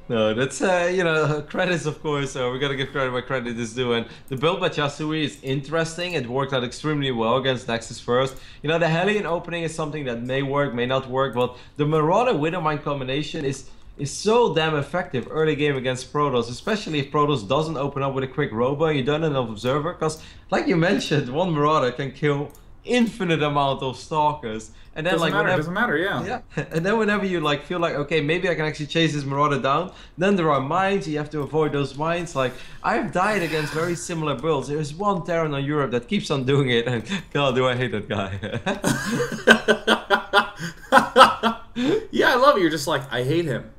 No, that's, you know, credits, of course. We gotta give credit where credit is due. And the build by Chasui is interesting. It worked out extremely well against Nexus first. You know, the Hellion opening is something that may work, may not work, but the Marauder Widowmine combination is so damn effective early game against Protoss, especially if Protoss doesn't open up with a quick robo and you don't have an observer, because like you mentioned, one Marauder can kill infinite amount of stalkers. And then doesn't matter, yeah. And then whenever you like feel like, okay, maybe I can actually chase this Marauder down, then there are mines, you have to avoid those mines. Like, I've died against very similar builds. There's one Terran on Europe that keeps on doing it, and God, do I hate that guy. Yeah, I love it. You're just like, I hate him.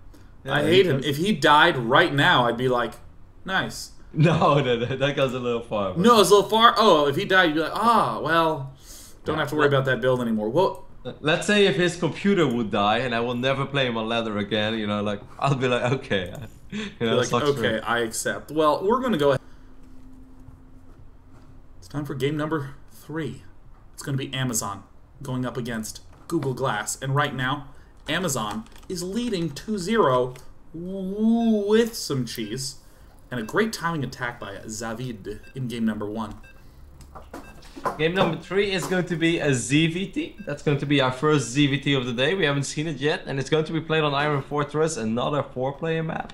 Yeah, I hate him. If he died right now, I'd be like, nice. No, that goes a little far. But... No, it's a little far. Oh, if he died, you'd be like, well, don't have to worry about that build anymore. Well, let's say if his computer would die and I will never play him on ladder again, you know, like, I'll be like, okay. You know, like, okay, I accept. Well, we're going to go ahead. It's time for game number 3. It's going to be Amazon going up against Google Glass. And right now, Amazon is leading 2-0 with some cheese. And a great timing attack by Zavid in game number 1. Game number 3 is going to be a ZVT. That's going to be our first ZVT of the day. We haven't seen it yet. And it's going to be played on Iron Fortress, another 4-player map.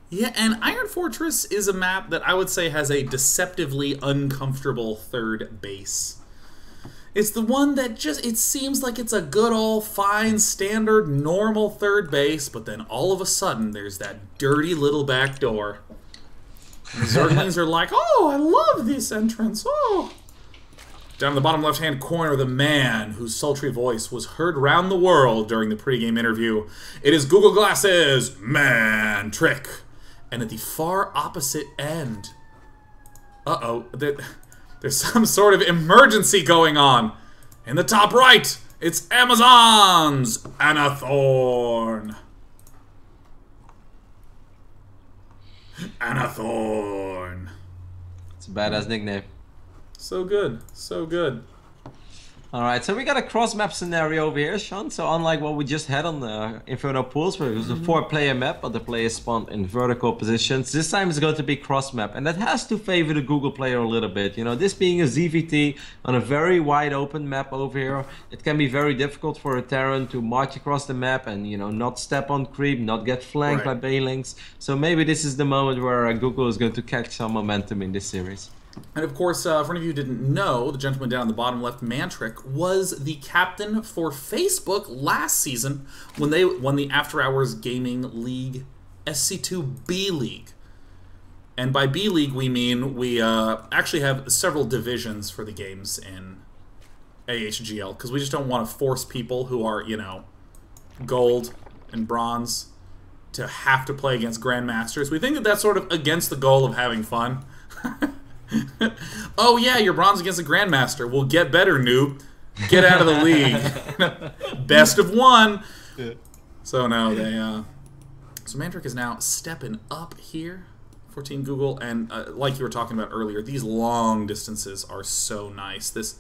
Yeah, and Iron Fortress is a map that I would say has a deceptively uncomfortable third base. It's the one that just, it seems like it's a good old fine standard normal third base, but then all of a sudden there's that dirty little back door. And the Zerglings are like, oh, I love this entrance, oh. Down in the bottom left-hand corner, the man whose sultry voice was heard round the world during the pregame interview. It is Google Glass's Man Trick. And at the far opposite end, there's some sort of emergency going on. In the top right, it's Amazon's Anna Thorne. Anna Thorne. It's a badass nickname. So good, so good. Alright, so we got a cross-map scenario over here, Sean. So unlike what we just had on the Inferno Pools, where it was a 4-player map, but the players spawned in vertical positions, this time it's going to be cross-map. And that has to favor the Google player a little bit. You know, this being a ZVT on a very wide open map over here, it can be very difficult for a Terran to march across the map and, you know, not step on creep, not get flanked by Baylings. So maybe this is the moment where Google is going to catch some momentum in this series. And of course, for any of you who didn't know, the gentleman down in the bottom left, Mantrick, was the captain for Facebook last season when they won the After Hours Gaming League SC2 B League. And by B League, we mean we actually have several divisions for the games in AHGL, because we just don't want to force people who are, you know, gold and bronze to have to play against Grandmasters. We think that that's sort of against the goal of having fun. Oh yeah, you're bronze against a Grandmaster. Well, get better, noob. Get out of the league. Best of 1. Yeah. So no, they so Mantrick is now stepping up here for Team Google, and like you were talking about earlier, these long distances are so nice. This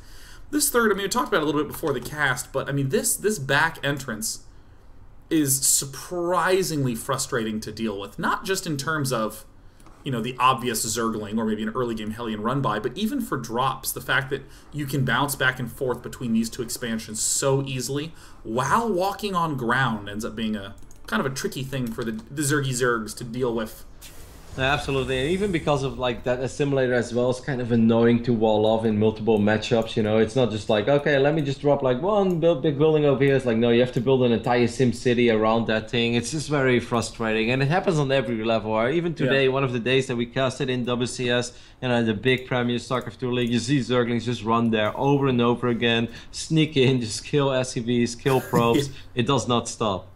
third, I mean, we talked about it a little bit before the cast, but I mean, this back entrance is surprisingly frustrating to deal with. Not just in terms of, you know, the obvious Zergling or maybe an early game Hellion run by, but even for drops, the fact that you can bounce back and forth between these two expansions so easily while walking on ground ends up being a kind of a tricky thing for the Zergy Zergs to deal with. Absolutely, and even because of like that assimilator as well, it's kind of annoying to wall off in multiple matchups. You know, it's not just like, okay, let me just drop like one big building over here. It's like, no, you have to build an entire sim city around that thing. It's just very frustrating, and it happens on every level. Or even today, one of the days that we casted in WCS, you know, the big Premier StarCraft 2 League, you see Zerglings just run there over and over again, sneak in, just kill SCVs, kill probes. It does not stop.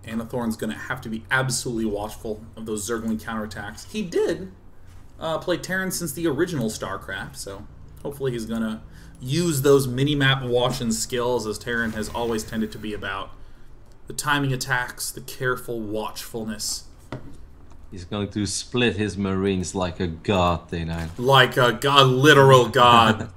Anna Thorne's going to have to be absolutely watchful of those Zergling counterattacks. He did play Terran since the original StarCraft, so hopefully he's going to use those mini-map watching skills, as Terran has always tended to be about The timing attacks, the careful watchfulness. He's going to split his Marines like a god, Day9. Like a god, literal god.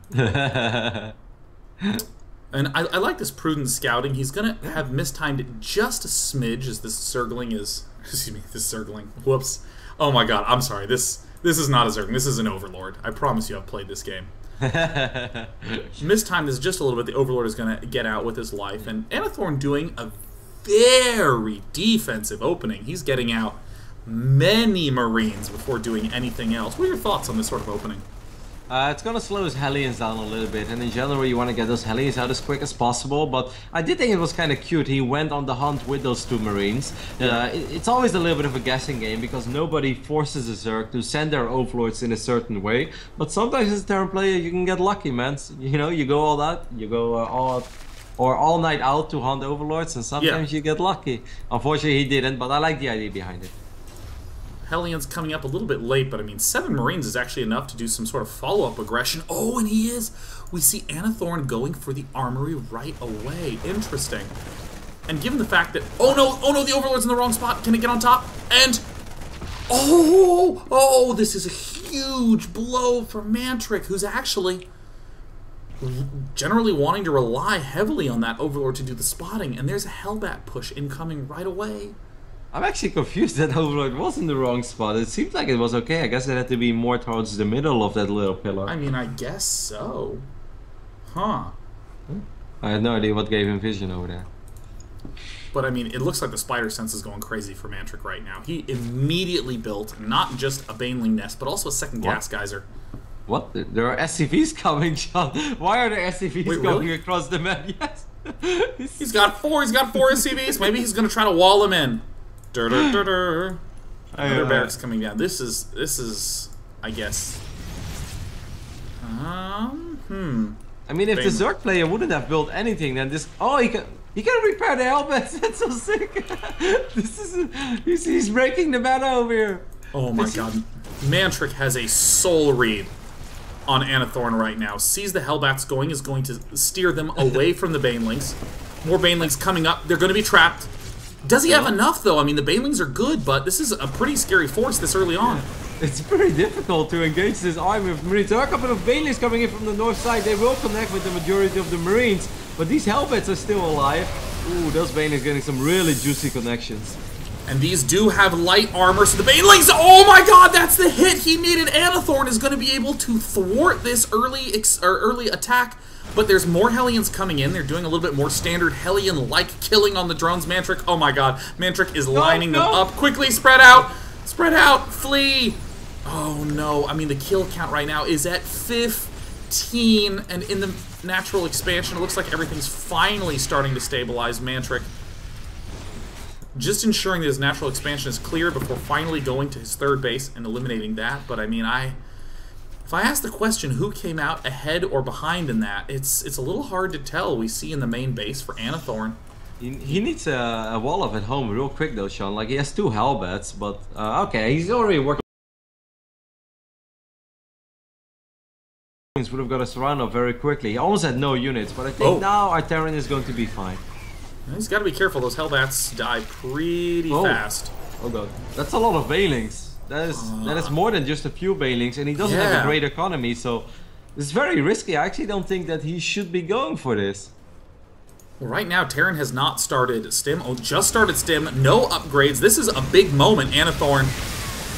And I like this prudent scouting. He's going to have mistimed it just a smidge as this Zergling is... Excuse me, this Zergling. Whoops. Oh my god, I'm sorry. This is not a Zergling. This is an Overlord. I promise you I've played this game. Mistimed this just a little bit. The Overlord is going to get out with his life. And Anathorn doing a very defensive opening. He's getting out many Marines before doing anything else. What are your thoughts on this sort of opening? It's gonna slow his Hellions down a little bit, and in general you want to get those Hellions out as quick as possible, but I did think it was kind of cute. He went on the hunt with those 2 Marines. It's always a little bit of a guessing game, because nobody forces a Zerg to send their Overlords in a certain way, but sometimes as a Terran player you can get lucky, man. You know, you go all out, you go all night out to hunt Overlords, and sometimes you get lucky. Unfortunately he didn't, but I like the idea behind it. Hellions coming up a little bit late, but I mean, 7 Marines is actually enough to do some sort of follow-up aggression. Oh, and he is! We see Anathorn going for the armory right away. Interesting. And given the fact that... Oh no, the Overlord's in the wrong spot. Can it get on top? And... Oh, this is a huge blow for Mantric, who's actually generally wanting to rely heavily on that Overlord to do the spotting. And there's a Hellbat push incoming right away. I'm actually confused that Overlord was in the wrong spot. It seemed like it was okay. I guess it had to be more towards the middle of that little pillar. I mean, I guess so. Huh. I had no idea what gave him vision over there. But I mean, it looks like the spider sense is going crazy for Mantric right now. He immediately built not just a Baneling nest, but also a second gas geyser. What? There are SCVs coming, John. Why are there SCVs going across the map? Yes. He's got 4 SCVs. Maybe he's gonna try to wall him in. Another barracks coming down. This is I guess. I mean, if the Zerg player wouldn't have built anything, then this. Oh, he can repair the Hellbats. That's so sick. He's breaking the meta over here. Oh my god, Mantric has a soul read on Anathorn right now. Sees the Hellbats going, is going to steer them away from the Banelings. More Banelings coming up. They're going to be trapped. Does he have enough, though? I mean, the Banelings are good, but this is a pretty scary force this early on. It's very difficult to engage this army of Marines. There are a couple of Banelings coming in from the north side. They will connect with the majority of the Marines, but these Hellbats are still alive. Ooh, those Banelings getting some really juicy connections. And these do have light armor, so the Banelings... Oh my god, that's the hit he needed! Anathorn is going to be able to thwart this early attack. But there's more Hellions coming in. They're doing a little bit more standard Hellion-like killing on the drones. Mantric, oh my god. Mantric is lining them up. Quickly, spread out! Spread out! Flee! Oh no. I mean, the kill count right now is at 15. And in the natural expansion, it looks like everything's finally starting to stabilize. Mantric just ensuring that his natural expansion is clear before finally going to his 3rd base and eliminating that. But I mean, if I ask the question who came out ahead or behind in that, it's a little hard to tell. We see in the main base for Anathorn. He needs a wall up at home real quick though, Sean. Like, he has 2 Hellbats, but okay, he's already working. Would have got a surround up very quickly. He almost had no units, but I think now our Terran is going to be fine. He's got to be careful. Those Hellbats die pretty fast. Oh god, that's a lot of Banelings. That is more than just a few Banelings, and he doesn't have a great economy, so it's very risky. I actually don't think that he should be going for this. Well, right now, Terran has not started Stim. Oh, just started Stim. No upgrades. This is a big moment. Anathorn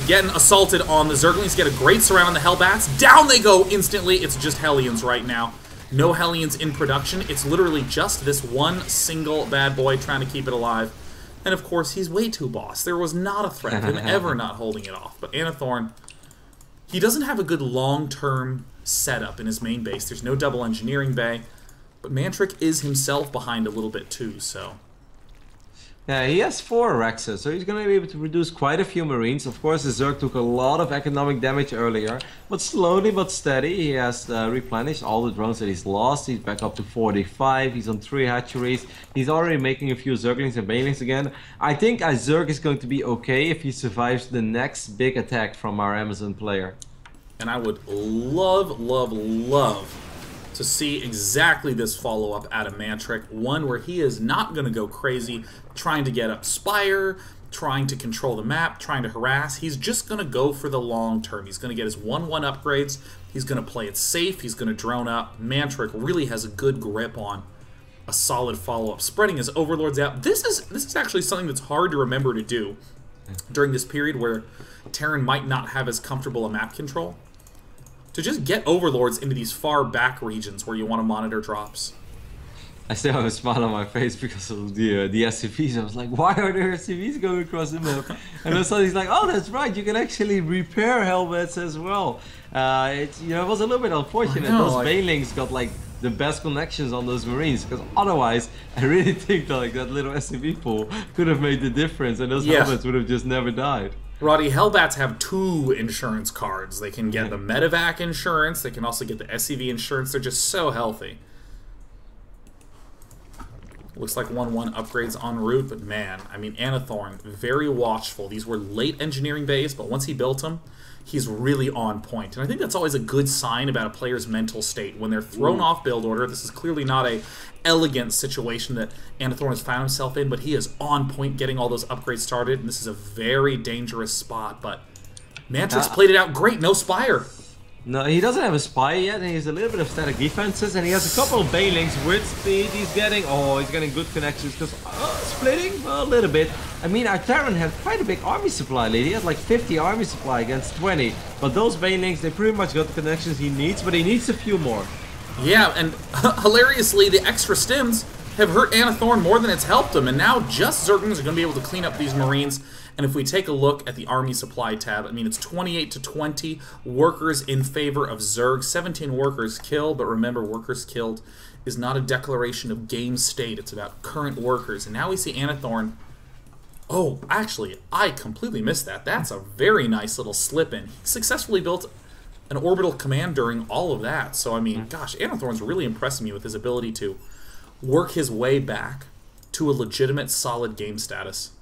getting assaulted on the Zerglings. Get a great surround on the Hellbats. Down they go instantly. It's just Hellions right now. No Hellions in production. It's literally just this one single bad boy trying to keep it alive. And of course, he's way too boss. There was not a threat of him ever not holding it off. But Anathorn, he doesn't have a good long-term setup in his main base. There's no double engineering bay. But Mantric is himself behind a little bit too, so... Yeah, he has 4 Rexes, so he's going to be able to reduce quite a few Marines. Of course, the Zerg took a lot of economic damage earlier, but slowly but steady, he has replenished all the drones that he's lost. He's back up to 45, he's on 3 hatcheries, he's already making a few Zerglings and Banelings again. I think our Zerg is going to be okay if he survives the next big attack from our Amazon player. And I would love, love, love to see exactly this follow-up out of Mantric. One where he is not going to go crazy trying to get up Spire, trying to control the map, trying to harass. He's just going to go for the long term. He's going to get his 1-1 upgrades. He's going to play it safe. He's going to drone up. Mantric really has a good grip on a solid follow-up, spreading his overlords out. This is actually something that's hard to remember to do during this period where Terran might not have as comfortable a map control. To just get overlords into these far back regions where you want to monitor drops. I still have a smile on my face because of the SCVs. I was like, why are there SCVs going across the map? And then suddenly he's like, oh, that's right, you can actually repair helmets as well. It was a little bit unfortunate. Those banelings got like the best connections on those Marines, because otherwise I really think like that little SCV pool could have made the difference, and those helmets would have just never died. Roddy, Hellbats have 2 insurance cards. They can get the medevac insurance, they can also get the SCV insurance. They're just so healthy. Looks like 1-1 upgrades en route, but man, I mean, Anathorn, very watchful. These were late engineering bays, but once he built them, he's really on point. And I think that's always a good sign about a player's mental state. When they're thrown off build order, this is clearly not a elegant situation that Anathorn has found himself in, but he is on point getting all those upgrades started, and this is a very dangerous spot. But Mantric's played it out great, no Spire. No, he doesn't have a Spy yet, and he has a little bit of static defenses, and he has a couple of banelings with speed. He's getting good connections, because splitting a little bit. I mean, our Terran had quite a big army supply lead. He has like 50 army supply against 20, but those banelings, they pretty much got the connections he needs, but he needs a few more. Yeah, and hilariously, the extra stims have hurt Anathorn more than it's helped him, and now just Zerglings are going to be able to clean up these Marines. And if we take a look at the Army Supply tab, I mean, it's 28 to 20 workers in favor of Zerg, 17 workers killed, but remember, workers killed is not a declaration of game state, it's about current workers. And now we see Anathorn. Oh, actually, I completely missed that. That's a very nice little slip-in. He successfully built an orbital command during all of that. So, I mean, gosh, Anathorn's really impressing me with his ability to work his way back to a legitimate, solid game status.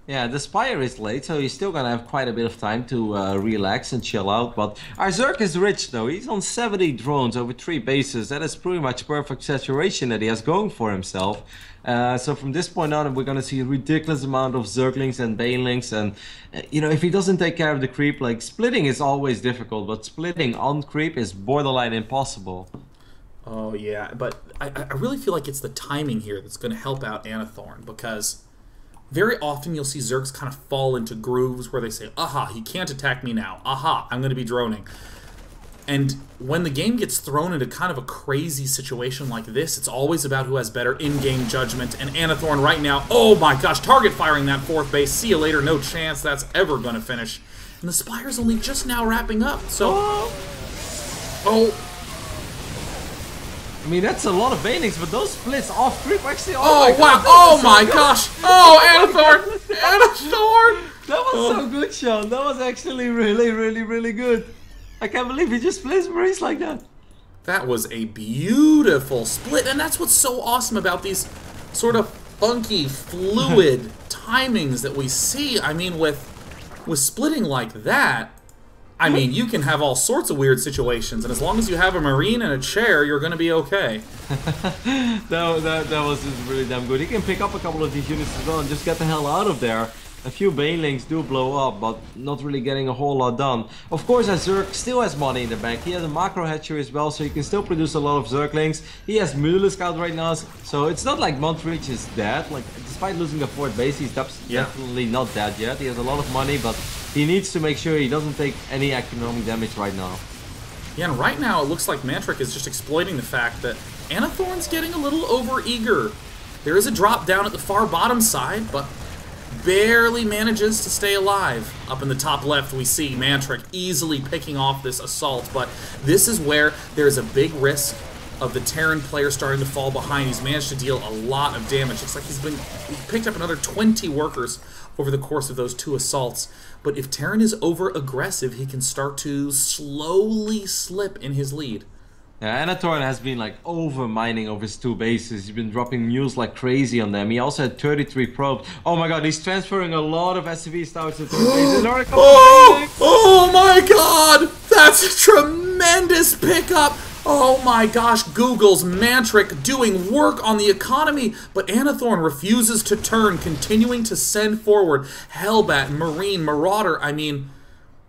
Yeah, the Spire is late, so he's still gonna have quite a bit of time to relax and chill out. But our Zerg is rich, though. He's on 70 drones over 3 bases. That is pretty much perfect saturation that he has going for himself. So from this point on, we're gonna see a ridiculous amount of Zerglings and banelings. And if he doesn't take care of the creep, like splitting is always difficult, but splitting on creep is borderline impossible. Oh yeah, but I really feel like it's the timing here that's going to help out Anathorn, because very often you'll see Zergs kind of fall into grooves where they say, aha, he can't attack me now. Aha, I'm going to be droning. And when the game gets thrown into kind of a crazy situation like this, it's always about who has better in-game judgment. And Anathorn right now, oh my gosh, target firing that 4th base. See you later, no chance that's ever going to finish. And the Spire's only just now wrapping up, so... Oh... I mean, that's a lot of banelings, but those splits off creep actually... Oh, wow! Oh my gosh! Oh, Anathorn! Anathorn! That was so good, Sean. That was actually really, really, really good. I can't believe he just plays Marines like that. That was a beautiful split, and that's what's so awesome about these sort of funky, fluid timings that we see. I mean, with splitting like that, I mean, you can have all sorts of weird situations, and as long as you have a Marine and a chair, you're going to be okay. that was just really damn good. He can pick up a couple of these units as well and just get the hell out of there. A few banelings do blow up, but not really getting a whole lot done. Of course, Zerg still has money in the bank. He has a macro hatchery as well, so he can still produce a lot of Zerglings. He has Mutalisk out right now, so it's not like Montreach is dead. Like, despite losing the 4th base, he's definitely not dead yet. He has a lot of money, but he needs to make sure he doesn't take any economic damage right now. Yeah, and right now it looks like Mantric is just exploiting the fact that Anathorn's getting a little over-eager. There is a drop down at the far bottom side, but barely manages to stay alive. Up in the top left, we see Mantric easily picking off this assault, but this is where there's a big risk of the Terran player starting to fall behind. He's managed to deal a lot of damage. Looks like he's picked up another 20 workers over the course of those 2 assaults. But if Terran is over-aggressive, he can start to slowly slip in his lead. Yeah, Anathorn has been like over-mining over his 2 bases. He's been dropping mules like crazy on them. He also had 33 probes. Oh my god, he's transferring a lot of SCV stouts to 3 bases. Oh my god! That's a tremendous pickup! Oh my gosh, Google's Mantric doing work on the economy, but Anathorn refuses to turn, continuing to send forward Hellbat, Marine, Marauder. I mean,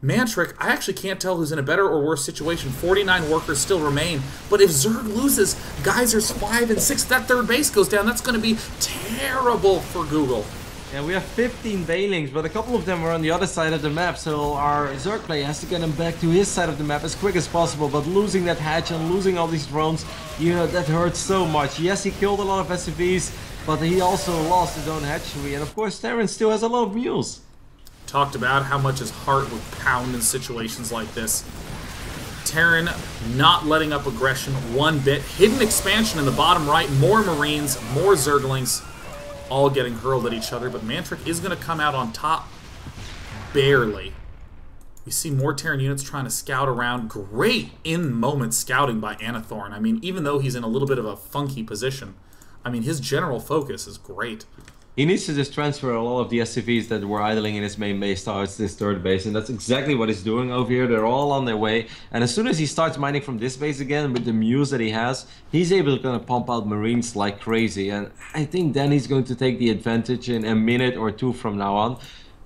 Mantric, I actually can't tell who's in a better or worse situation. 49 workers still remain, but if Zerg loses, Geysers 5 and 6, that third base goes down. That's going to be terrible for Google. Yeah, we have 15 Banelings, but a couple of them are on the other side of the map, so our Zerg player has to get him back to his side of the map as quick as possible, but losing that hatch and losing all these drones, you know, that hurts so much. Yes, he killed a lot of SCVs, but he also lost his own hatchery, and of course Terran still has a lot of mules. Talked about how much his heart would pound in situations like this. Terran not letting up aggression one bit. Hidden expansion in the bottom right. More Marines, more Zerglings, all getting hurled at each other. But Mantric is going to come out on top. Barely. We see more Terran units trying to scout around. Great in-moment scouting by Anathorn. I mean, even though he's in a little bit of a funky position, I mean, his general focus is great. He needs to just transfer a lot of the SCVs that were idling in his main base towards this third base, and that's exactly what he's doing over here. They're all on their way, and as soon as he starts mining from this base again with the mules that he has, he's able to pump out Marines like crazy, and I think then he's going to take the advantage in a minute or two from now on.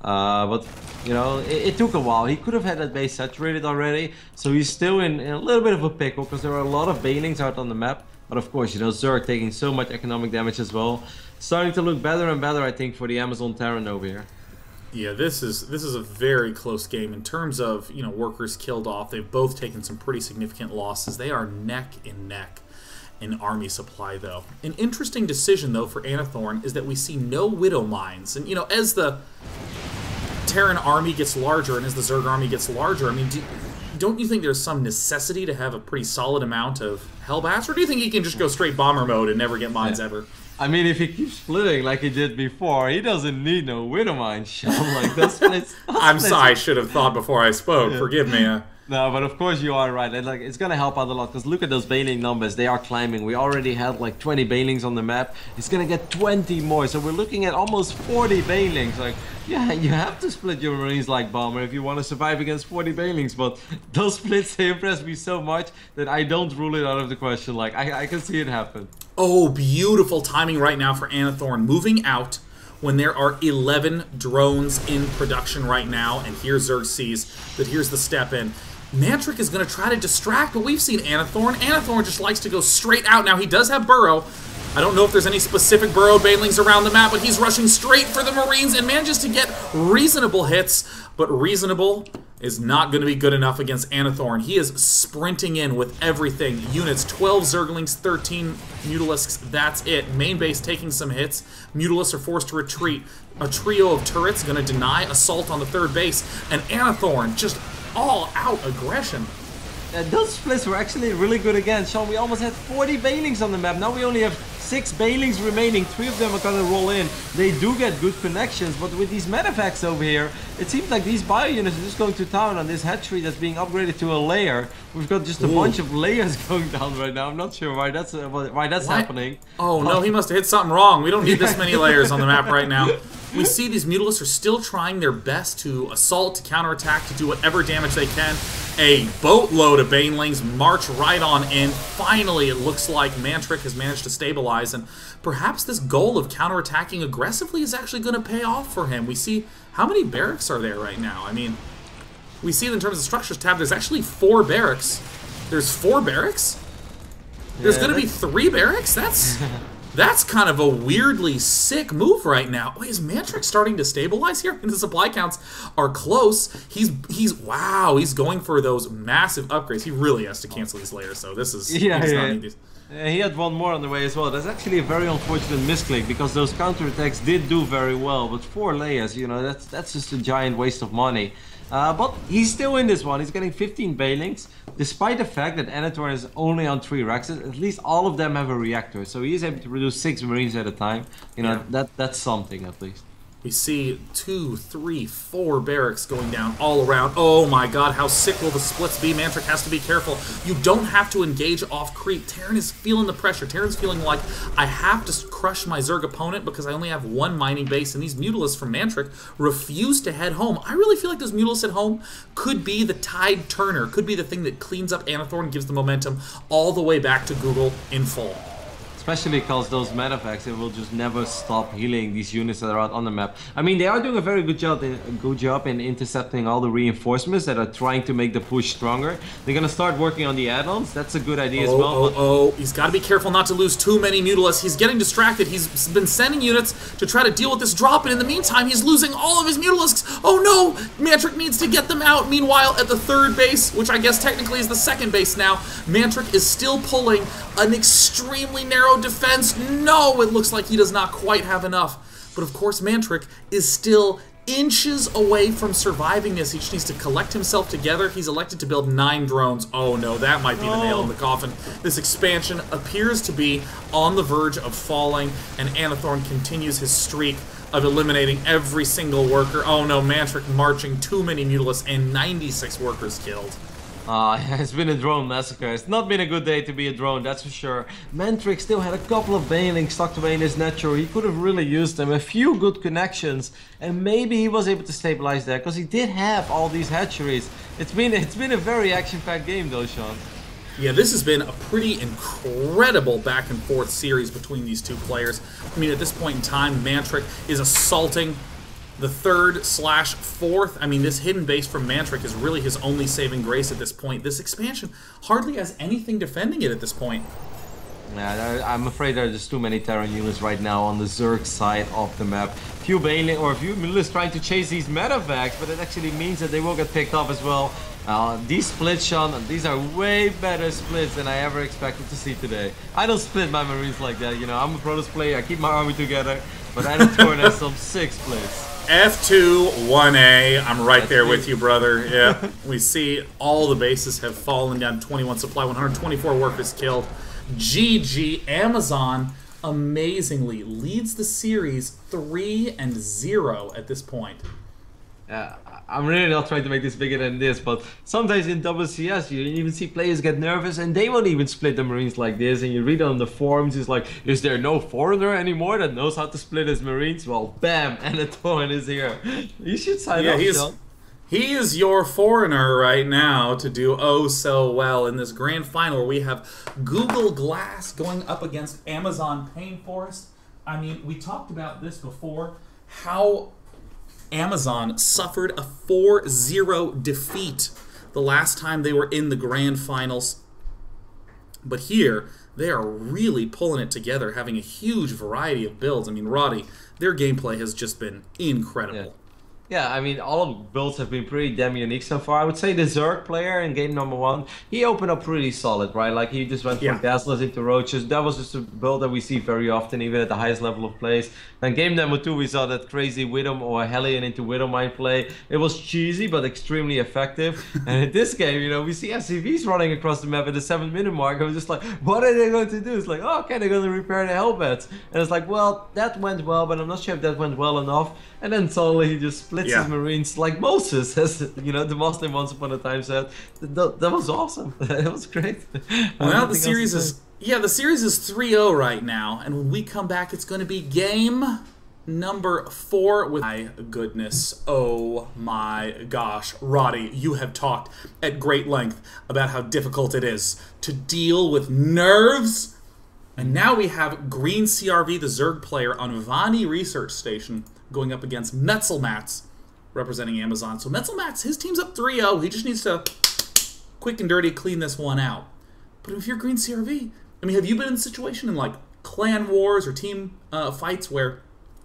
But, you know, it took a while. He could have had that base saturated already, so he's still in a little bit of a pickle because there are a lot of Banelings out on the map. But of course, you know, Zerg taking so much economic damage as well. Starting to look better and better, I think, for the Amazon Terran over here. Yeah, this is a very close game in terms of, you know, workers killed off. They've both taken some pretty significant losses. They are neck and neck in army supply, though. An interesting decision, though, for Anathorn is that we see no Widow Mines. And, you know, as the Terran army gets larger and as the Zerg army gets larger, I mean, don't you think there's some necessity to have a pretty solid amount of Hellbats? Or do you think he can just go straight bomber mode and never get mines ever? I mean, if he keeps splitting like he did before, he doesn't need no Widow Mine shell. Like, those splits. I'm sorry, I should have thought before I spoke. Yeah. Forgive me. No, but of course you are right. Like, it's gonna help out a lot because look at those Baneling numbers. They are climbing. We already had like 20 Banelings on the map. It's gonna get 20 more. So we're looking at almost 40 Banelings. Like, yeah, you have to split your Marines like Bomber if you want to survive against 40 Banelings. But those splits, they impress me so much that I don't rule it out of the question. Like, I can see it happen. Oh, beautiful timing right now for Anathorn. Moving out when there are 11 drones in production right now. And here Zerg sees that here's the step in. Mantric is going to try to distract, but we've seen Anathorn. Anathorn just likes to go straight out. Now, he does have Burrow. I don't know if there's any specific Burrow Banelings around the map, but he's rushing straight for the Marines and manages to get reasonable hits. But reasonable is not going to be good enough against Anathorn. He is sprinting in with everything. Units, 12 Zerglings, 13 Mutalisks, that's it. Main base taking some hits. Mutalisks are forced to retreat. A trio of turrets going to deny assault on the third base. And Anathorn just all-out aggression. Those splits were actually really good again, Sean. We almost had 40 Banelings on the map. Now we only have 6 Banelings remaining. 3 of them are gonna roll in. They do get good connections, but with these medevacts over here, it seems like these bio units are just going to town on this hatchery that's being upgraded to a layer. We've got just a bunch of layers going down right now. I'm not sure why that's happening. Oh no, he must have hit something wrong. We don't need this many layers on the map right now. We see these Mutalisks are still trying their best to assault, to counterattack, to do whatever damage they can. A boatload of Banelings march right on in. Finally, it looks like Mantric has managed to stabilize, and perhaps this goal of counterattacking aggressively is actually going to pay off for him. We see how many barracks are there right now. I mean, we see in terms of structures tab, there's actually 4 barracks. There's 4 barracks? There's going to be 3 barracks? That's kind of a weirdly sick move right now. Wait, is Mantric starting to stabilize here? And the supply counts are close. He's going for those massive upgrades. He really has to cancel these layers, so this is... He had one more on the way as well. That's actually a very unfortunate misclick because those counterattacks did do very well. But 4 layers, you know, that's just a giant waste of money. But he's still in this one. He's getting 15 Banelings. Despite the fact that Anathorn is only on 3 Rexes, at least all of them have a reactor. So he's able to produce 6 Marines at a time. You know, that's something at least. We see 2, 3, 4 barracks going down all around. Oh my god, how sick will the splits be? Mantric has to be careful. You don't have to engage off creep. Terran is feeling the pressure. Terran's feeling like, I have to crush my Zerg opponent because I only have one mining base, and these Mutalisks from Mantric refuse to head home. I really feel like those Mutalisks at home could be the tide turner, could be the thing that cleans up Anathor and gives the momentum all the way back to Google in full. Especially because those medevacts, it will just never stop healing these units that are out on the map. I mean, they are doing a very good job in intercepting all the reinforcements that are trying to make the push stronger. They're gonna start working on the add-ons. That's a good idea as well. He's got to be careful not to lose too many Mutalisks. He's getting distracted. He's been sending units to try to deal with this drop, and in the meantime, he's losing all of his Mutalisks. Oh no! Mantric needs to get them out. Meanwhile, at the third base, which I guess technically is the second base now, Mantric is still pulling an extremely narrow defense. No, it looks like he does not quite have enough. But of course, Mantric is still inches away from surviving this. He just needs to collect himself together. He's elected to build 9 drones. Oh no, that might be the nail in the coffin. This expansion appears to be on the verge of falling, and Anathorn continues his streak of eliminating every single worker. Oh no, Mantric marching too many Mutalisks and 96 workers killed. It's been a drone massacre. It's not been a good day to be a drone, that's for sure. Mantric still had a couple of banelings stuck away in his natural. He could have really used them, a few good connections, and maybe he was able to stabilize that because he did have all these hatcheries. It's been a very action-packed game though, Sean. Yeah, this has been a pretty incredible back and forth series between these two players. I mean, at this point in time, Mantric is assaulting the 3rd/4th. I mean, this hidden base from Mantric is really his only saving grace at this point. This expansion hardly has anything defending it at this point. Yeah, I'm afraid there are just too many Terran units right now on the Zerg side of the map. Few Baneling or a few Mutalisks trying to chase these medevacts, but it actually means that they will get picked off as well. These splits, Sean, these are way better splits than I ever expected to see today. I don't split my Marines like that, you know. I'm a Protoss player, I keep my army together, but Anathorn has some sick splits. F2, 1A, I'm right there with you, brother. Yeah, we see all the bases have fallen down to 21 supply, 124 workers killed. GG, Amazon amazingly leads the series 3-0 at this point. I'm really not trying to make this bigger than this, but sometimes in WCS you even see players get nervous and they won't even split the Marines like this, and you read on the forums, it's like, is there no foreigner anymore that knows how to split his Marines? Well, bam, Anathorn is here. You should sign up, Sean. He is your foreigner right now to do oh so well in this grand final where we have Google Glass going up against Amazon Pain Forest. I mean, we talked about this before, how Amazon suffered a 4-0 defeat the last time they were in the grand finals. But here, they are really pulling it together, having a huge variety of builds. I mean, Roddy, their gameplay has just been incredible. Yeah, I mean, all of the builds have been pretty damn unique so far. I would say the Zerg player in game number 1, he opened up pretty solid, right? Like, he just went from Dazzlers into Roaches. That was just a build that we see very often, even at the highest level of plays. Then game number 2, we saw that crazy Widow or Hellion into Widowmine play. It was cheesy, but extremely effective. And in this game, you know, we see SCVs running across the map at the 7-minute mark. I was just like, what are they going to do? It's like, oh, okay, they're going to repair the Hellbats. And it's like, well, that went well, but I'm not sure if that went well enough. And then suddenly he just splits his Marines like Moses, as you know, the Muslim once upon a time said. That was awesome. It was great. Well, the series is the series is 3-0 right now, and when we come back, it's going to be game number 4 with my goodness. Oh my gosh, Roddy, you have talked at great length about how difficult it is to deal with nerves. And now we have Green CRV, the Zerg player, on Vani Research Station, going up against Metzelmatz, representing Amazon. So Metzelmatz, his team's up 3-0. He just needs to quick and dirty clean this one out. But if you're Green CRV, I mean, have you been in a situation in like clan wars or team fights where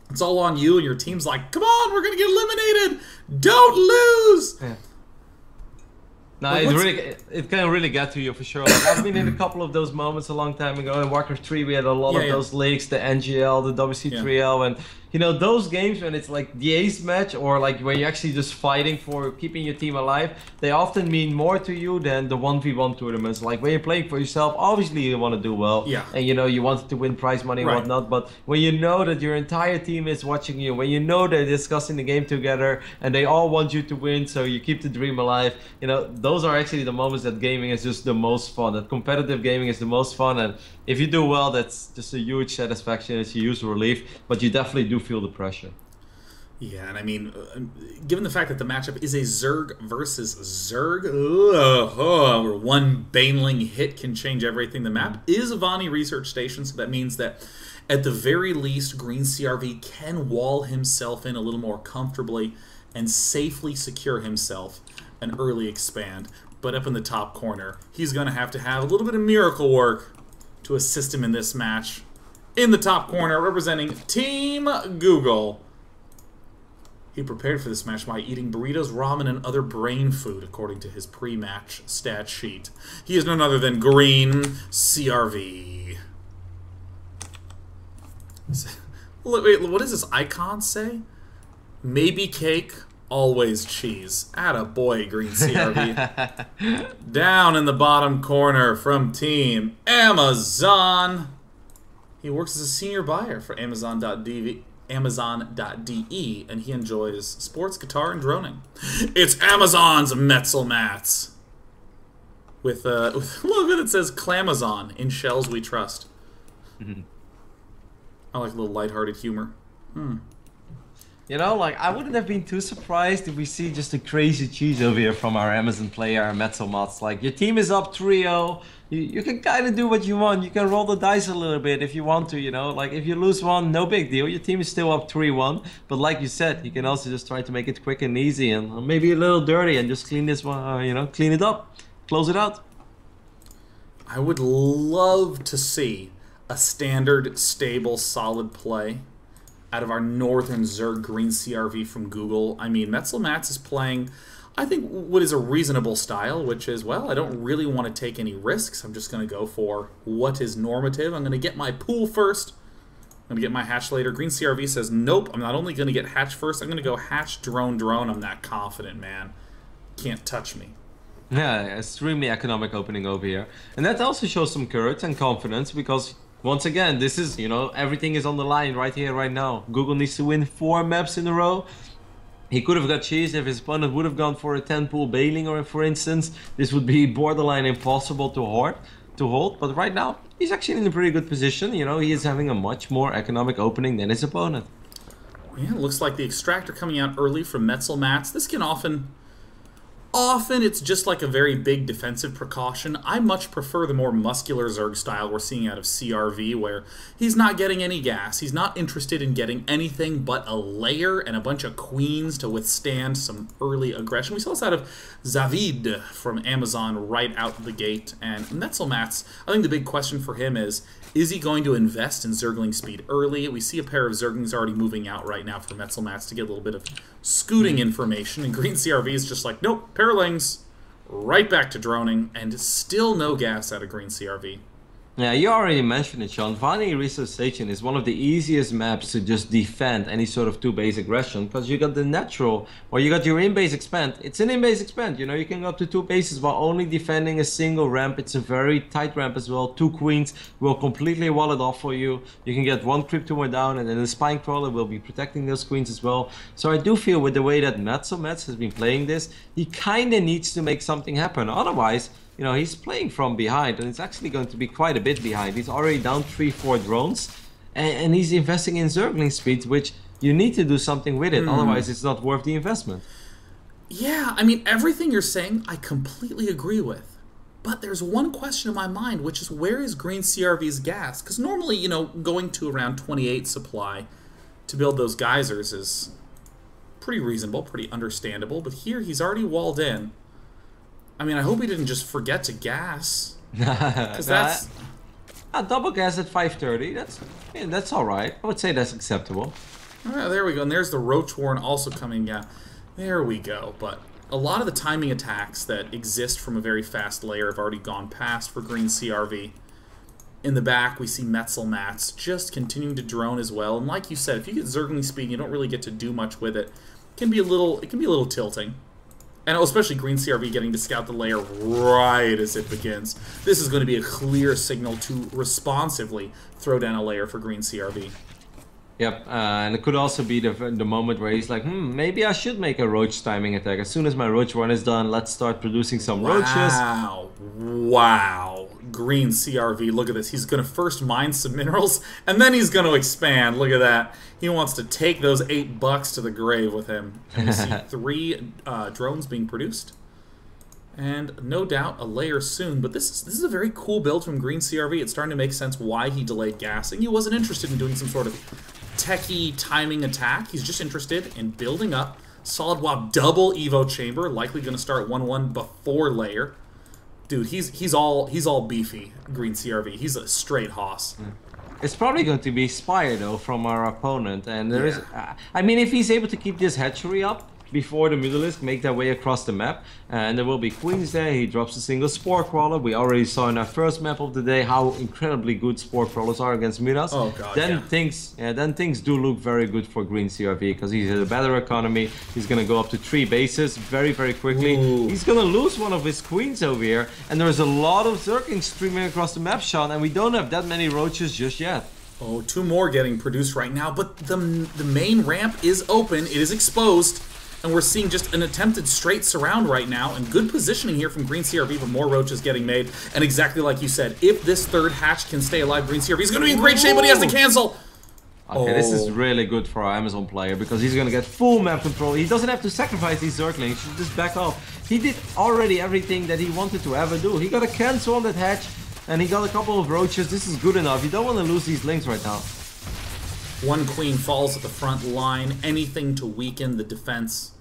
it's all on you and your team's like, come on, we're going to get eliminated. Don't lose. Yeah. No, it can really get to you for sure. Like, I've been in a couple of those moments a long time ago. In Warcraft 3, we had a lot of those leaks, the NGL, the WC3L, and you know, those games when it's like the ace match or like when you're actually just fighting for keeping your team alive, they often mean more to you than the 1v1 tournaments. Like when you're playing for yourself, obviously you want to do well. Yeah. And you know, you want to win prize money and Right. whatnot. But when you know that your entire team is watching you, when you know they're discussing the game together and they all want you to win, so you keep the dream alive, you know, those are actually the moments that gaming is just the most fun. That competitive gaming is the most fun. And if you do well, that's just a huge satisfaction. It's a huge relief, but you definitely do feel the pressure. Yeah, and I mean, given the fact that the matchup is a Zerg versus Zerg, where one Baneling hit can change everything, the map is a Vani research station, so that means that at the very least, Green CRV can wall himself in a little more comfortably and safely secure himself an early expand. But up in the top corner, he's going to have a little bit of miracle work to assist him in this match. In the top corner, representing Team Google. He prepared for this match by eating burritos, ramen, and other brain food, according to his pre-match stat sheet. He is none other than Green CRV. Wait, what does this icon say? Maybe cake, always cheese. Atta boy, Green CRV. Down in the bottom corner from Team Amazon. He works as a senior buyer for Amazon.de, and he enjoys sports, guitar, and droning. It's Amazon's Metzel Mats. With a logo that says Clamazon, in shells we trust. I like a little lighthearted humor. You know, like, I wouldn't have been too surprised if we see just a crazy cheese over here from our Amazon player, Metzelmods. Like, your team is up 3-0. You can kind of do what you want. You can roll the dice a little bit if you want to, you know. Like, if you lose one, no big deal. Your team is still up 3-1. But like you said, you can also just try to make it quick and easy and maybe a little dirty and just clean this one, you know, clean it up. Close it out. I would love to see a standard, stable, solid play out of our Northern Zerg Green CRV from Google. I mean, Metzel Mats is playing, I think, what is a reasonable style, which is, well, I don't really want to take any risks. I'm just going to go for what is normative. I'm going to get my pool first. I'm going to get my hatch later. Green CRV says, nope, I'm not only going to get hatch first, I'm going to go hatch, drone. I'm that confident, man. Can't touch me. Yeah, extremely economic opening over here. And that also shows some courage and confidence because, once again, this is, you know, everything is on the line right here, right now. Google needs to win 4 maps in a row. He could have got cheese if his opponent would have gone for a 10-pool bailing, or for instance, this would be borderline impossible to hold. But right now, he's actually in a pretty good position. You know, he is having a much more economic opening than his opponent. Yeah, it looks like the extractor coming out early from Metzel Mats. This can often it's just like a very big defensive precaution. I much prefer the more muscular Zerg style we're seeing out of CRV, where he's not getting any gas. He's not interested in getting anything but a layer and a bunch of queens to withstand some early aggression. We saw this out of Zavid from Amazon right out the gate. And Metzel Mats, I think the big question for him is he going to invest in Zergling speed early? We see a pair of Zerglings already moving out right now for Metzel Mats to get a little bit of scooting information, and Green CRV is just like, nope, Paralings, right back to droning, and still no gas out of Green CRV. Yeah, you already mentioned it, Sean. Vani Research Station is one of the easiest maps to just defend any sort of 2-base aggression, because you got the natural, or you got your in-base expand. It's an in-base expand, you know, you can go up to 2 bases while only defending a single ramp. It's a very tight ramp as well. 2 queens will completely wall it off for you. You can get 1 crypt tumor down, and then the spine crawler will be protecting those queens as well. So I do feel with the way that Metzel Mats has been playing this, he kind of needs to make something happen. Otherwise, you know, he's playing from behind, and it's actually going to be quite a bit behind. He's already down 3-4 drones, and he's investing in Zergling speed, which you need to do something with it. Otherwise, it's not worth the investment. Yeah, I mean, everything you're saying, I completely agree with. But there's one question in my mind, which is, where is Green CRV's gas? Because normally, you know, going to around 28 supply to build those geysers is pretty reasonable, pretty understandable. But here, he's already walled in. I mean, I hope he didn't just forget to gas. Because that's... double gas at 530, that's alright. I would say that's acceptable. Oh, there we go. And there's the Roach Warren also coming down. There we go. But a lot of the timing attacks that exist from a very fast layer have already gone past for Green CRV. In the back, we see Metzelmats just continuing to drone as well. And like you said, if you get Zergling speed, you don't really get to do much with it. It can be a little tilting. And especially Green CRV getting to scout the layer right as it begins. This is going to be a clear signal to responsively throw down a layer for Green CRV. Yep, and it could also be the moment where he's like, maybe I should make a roach timing attack. As soon as my roach run is done, let's start producing some roaches. Wow. Wow. Green CRV, look at this. He's going to first mine some minerals, and then he's going to expand. Look at that. He wants to take those $8 to the grave with him. And we see 3 drones being produced. And no doubt a layer soon, but this is a very cool build from Green CRV. It's starting to make sense why he delayed gassing. He wasn't interested in doing some sort of techie timing attack. He's just interested in building up. Solid Wab double Evo chamber, likely going to start 1-1 before layer. Dude, he's all beefy, Green CRV. He's a straight hoss. It's probably going to be Spire though from our opponent, and there is. I mean, if he's able to keep this hatchery up before the Mutalisk make their way across the map, and there will be queens there. He drops a single Spore Crawler. We already saw in our first map of the day how incredibly good Spore Crawlers are against Mutas. Oh god, then things do look very good for Green CRV, because he's at a better economy. He's gonna go up to 3 bases very, very quickly. Ooh. He's gonna lose one of his queens over here, and there's a lot of Zerglings streaming across the map, Sean, and we don't have that many roaches just yet. Oh, 2 more getting produced right now, but the main ramp is open. It is exposed. And we're seeing just an attempted straight surround right now, and good positioning here from Green CRV for more roaches getting made. And exactly like you said, if this 3rd hatch can stay alive, Green CRV is going to be in great shape, but he has to cancel. Okay, this is really good for our Amazon player, because he's going to get full map control. He doesn't have to sacrifice these Zerglings, he should just back off. He did already everything that he wanted to ever do. He got a cancel on that hatch, and he got a couple of roaches. This is good enough. You don't want to lose these links right now. 1 queen falls at the front line. Anything to weaken the defense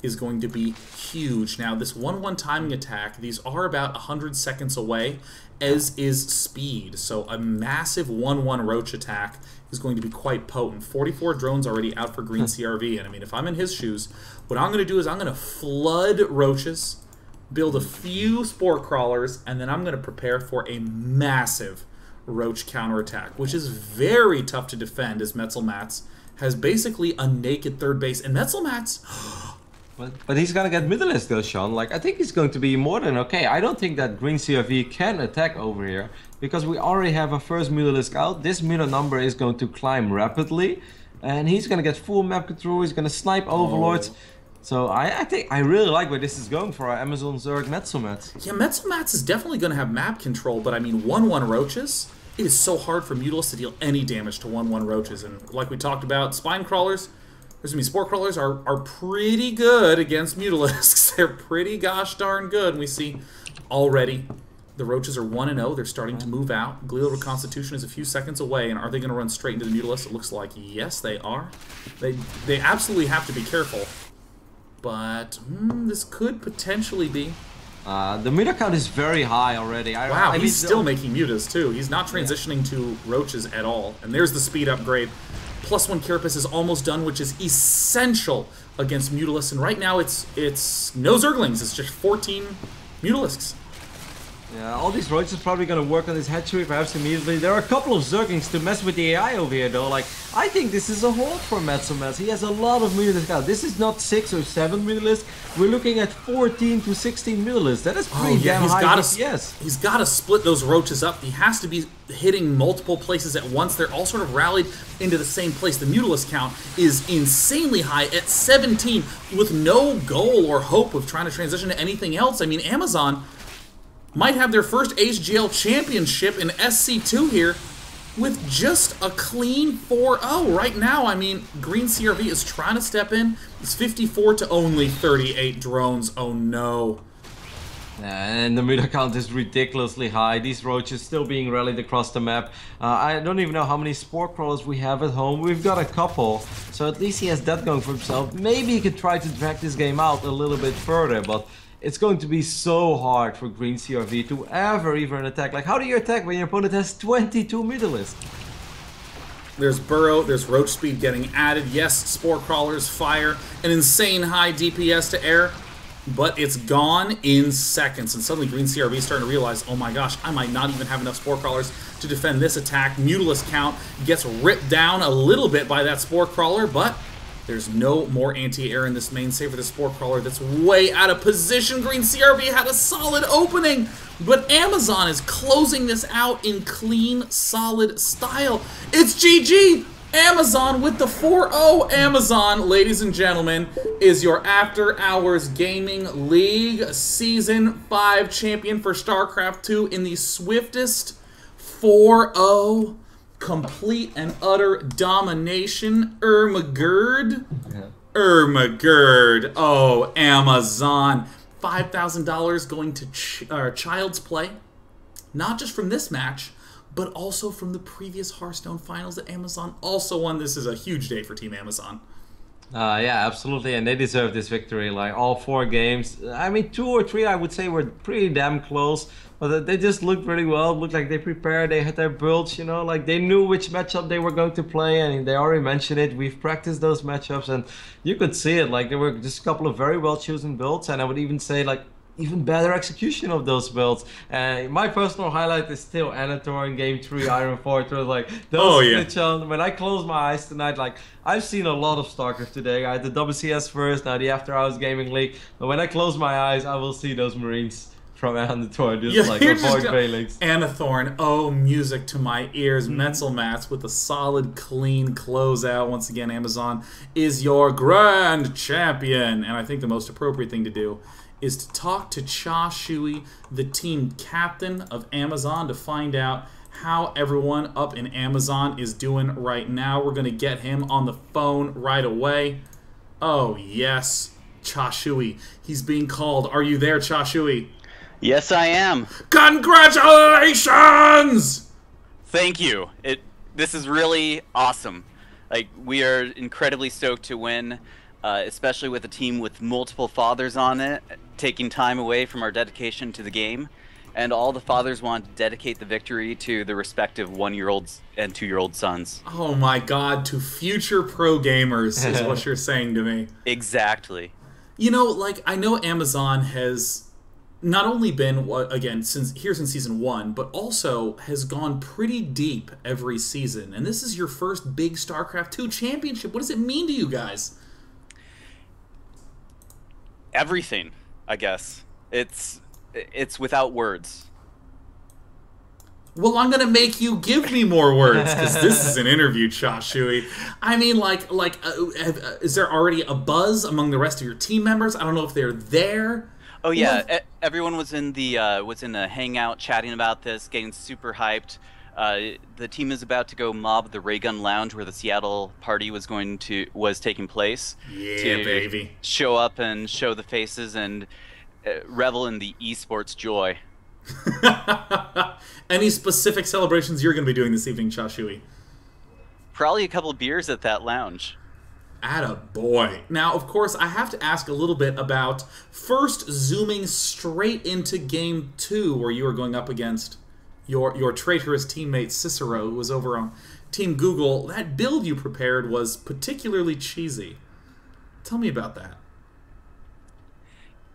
is going to be huge. Now, this 1-1 timing attack, these are about 100 seconds away, as is speed. So a massive 1-1 roach attack is going to be quite potent. 44 drones already out for Green CRV, and I mean, if I'm in his shoes, what I'm going to do is I'm going to flood roaches, build a few Spore Crawlers, and then I'm going to prepare for a massive roach counterattack, which is very tough to defend, as Metzelmats has basically a naked 3rd base. And Metzelmats... But he's gonna get Mutalisk though, Sean. Like, I think he's going to be more than okay. I don't think that Green CRV can attack over here, because we already have a first Mutalisk out. This Muta number is going to climb rapidly, and he's gonna get full map control. He's gonna snipe Overlords. So I think I really like where this is going for our Amazon Zerg Metzelmats. Yeah, Metzelmats is definitely going to have map control, but I mean, 1-1 roaches, it is so hard for Mutalisk to deal any damage to 1-1 roaches. And like we talked about, Spine Crawlers, Spore Crawlers are pretty good against Mutalisks. They're pretty gosh darn good. And we see already the roaches are 1-0. They're starting to move out. Glial Reconstitution is a few seconds away, and are they going to run straight into the Mutalisk? It looks like yes, they are. They absolutely have to be careful. But this could potentially be. The Muta count is very high already. Wow, he's still making Mutas too. He's not transitioning to roaches at all. And there's the speed upgrade. +1 Carapace is almost done, which is essential against Mutalisks. And right now it's no Zerglings. It's just 14 Mutalisks. Yeah, all these roaches are probably going to work on this hatchery perhaps immediately. There are a couple of Zerglings to mess with the AI over here though. Like, I think this is a hold for Metzelmats. He has a lot of Mutalisks out. This is not 6 or 7 Mutalisks. We're looking at 14 to 16 Mutalisks. That is pretty damn high DPS. He's got to split those roaches up. He has to be hitting multiple places at once. They're all sort of rallied into the same place. The Mutalisk count is insanely high at 17 with no goal or hope of trying to transition to anything else. I mean, Amazon might have their first AHGL championship in SC2 here with just a clean 4-0 right now. I mean, Green CRV is trying to step in. It's 54 to only 38 drones. Oh no. And the Muta count is ridiculously high. These roaches still being rallied across the map. I don't even know how many Spore Crawlers we have at home. We've got a couple, so at least he has that going for himself. Maybe he could try to drag this game out a little bit further, but it's going to be so hard for Green CRV to ever even attack. Like, how do you attack when your opponent has 22 Mutalisks? There's Burrow, there's Roach Speed getting added. Yes, Spore Crawlers fire an insane high DPS to air. but it's gone in seconds. And suddenly Green CRV is starting to realize, oh my gosh, I might not even have enough Spore Crawlers to defend this attack. Mutalist count gets ripped down a little bit by that Spore Crawler, but there's no more anti-air in this main, save for the Spore Crawler that's way out of position. Green CRV had a solid opening, but Amazon is closing this out in clean, solid style. It's GG! Amazon with the 4-0. Amazon, ladies and gentlemen, is your After Hours Gaming League Season 5 champion for StarCraft 2 in the swiftest 4-0. Complete and utter domination. Ermagerd. Ermagerd. Oh, Amazon. $5,000 going to Child's Play. Not just from this match, but also from the previous Hearthstone finals that Amazon also won. This is a huge day for Team Amazon. Yeah, absolutely, and they deserve this victory. Like all 4 games, I mean 2 or 3 I would say were pretty damn close, but they just looked really well. Looked like they prepared, they had their builds, you know, like they knew which matchup they were going to play, and they already mentioned it. We've practiced those matchups, and you could see it. Like there were just a couple of very well chosen builds, and I would even say like even better execution of those builds. And my personal highlight is still Anator in Game 3 Iron Fortress. Like those switch on. When I close my eyes tonight, like I've seen a lot of StarCraft today. I had the WCS first, now the After Hours Gaming League. But when I close my eyes, I will see those Marines from Anator just like avoid Bailings. Anathorn, oh, music to my ears. Metzelmats with a solid, clean closeout. Once again, Amazon is your grand champion. And I think the most appropriate thing to do is to talk to Cha Shui, the team captain of Amazon, to find out how everyone up in Amazon is doing right now. We're going to get him on the phone right away. Oh, yes, Cha Shui. He's being called. Are you there, Cha Shui? Yes, I am. Congratulations! Thank you. This is really awesome. Like, we are incredibly stoked to win, especially with a team with multiple fathers on it, taking time away from our dedication to the game. And all the fathers want to dedicate the victory to the respective 1-year-olds and 2-year-old sons. Oh my god, to future pro gamers is what you're saying to me. Exactly. You know, like, I know Amazon has not only been, again, since Season 1, but also has gone pretty deep every season. And this is your first big StarCraft 2 championship. What does it mean to you guys? Everything, I guess. It's without words. Well, I'm gonna make you give me more words, because this is an interview, Cha Shui. I mean, is there already a buzz among the rest of your team members? I don't know if they're there. Oh yeah, everyone was in the hangout chatting about this, getting super hyped. The team is about to go mob the Raygun Lounge where the Seattle party was taking place. Yeah, baby. Show up and show the faces and revel in the esports joy. Any specific celebrations you're going to be doing this evening, Cha Shui? Probably a couple of beers at that lounge. Attaboy. Now, of course, I have to ask a little bit about first zooming straight into Game 2, where you were going up against your traitorous teammate Cicero, who was over on Team Google. That build you prepared was particularly cheesy. Tell me about that.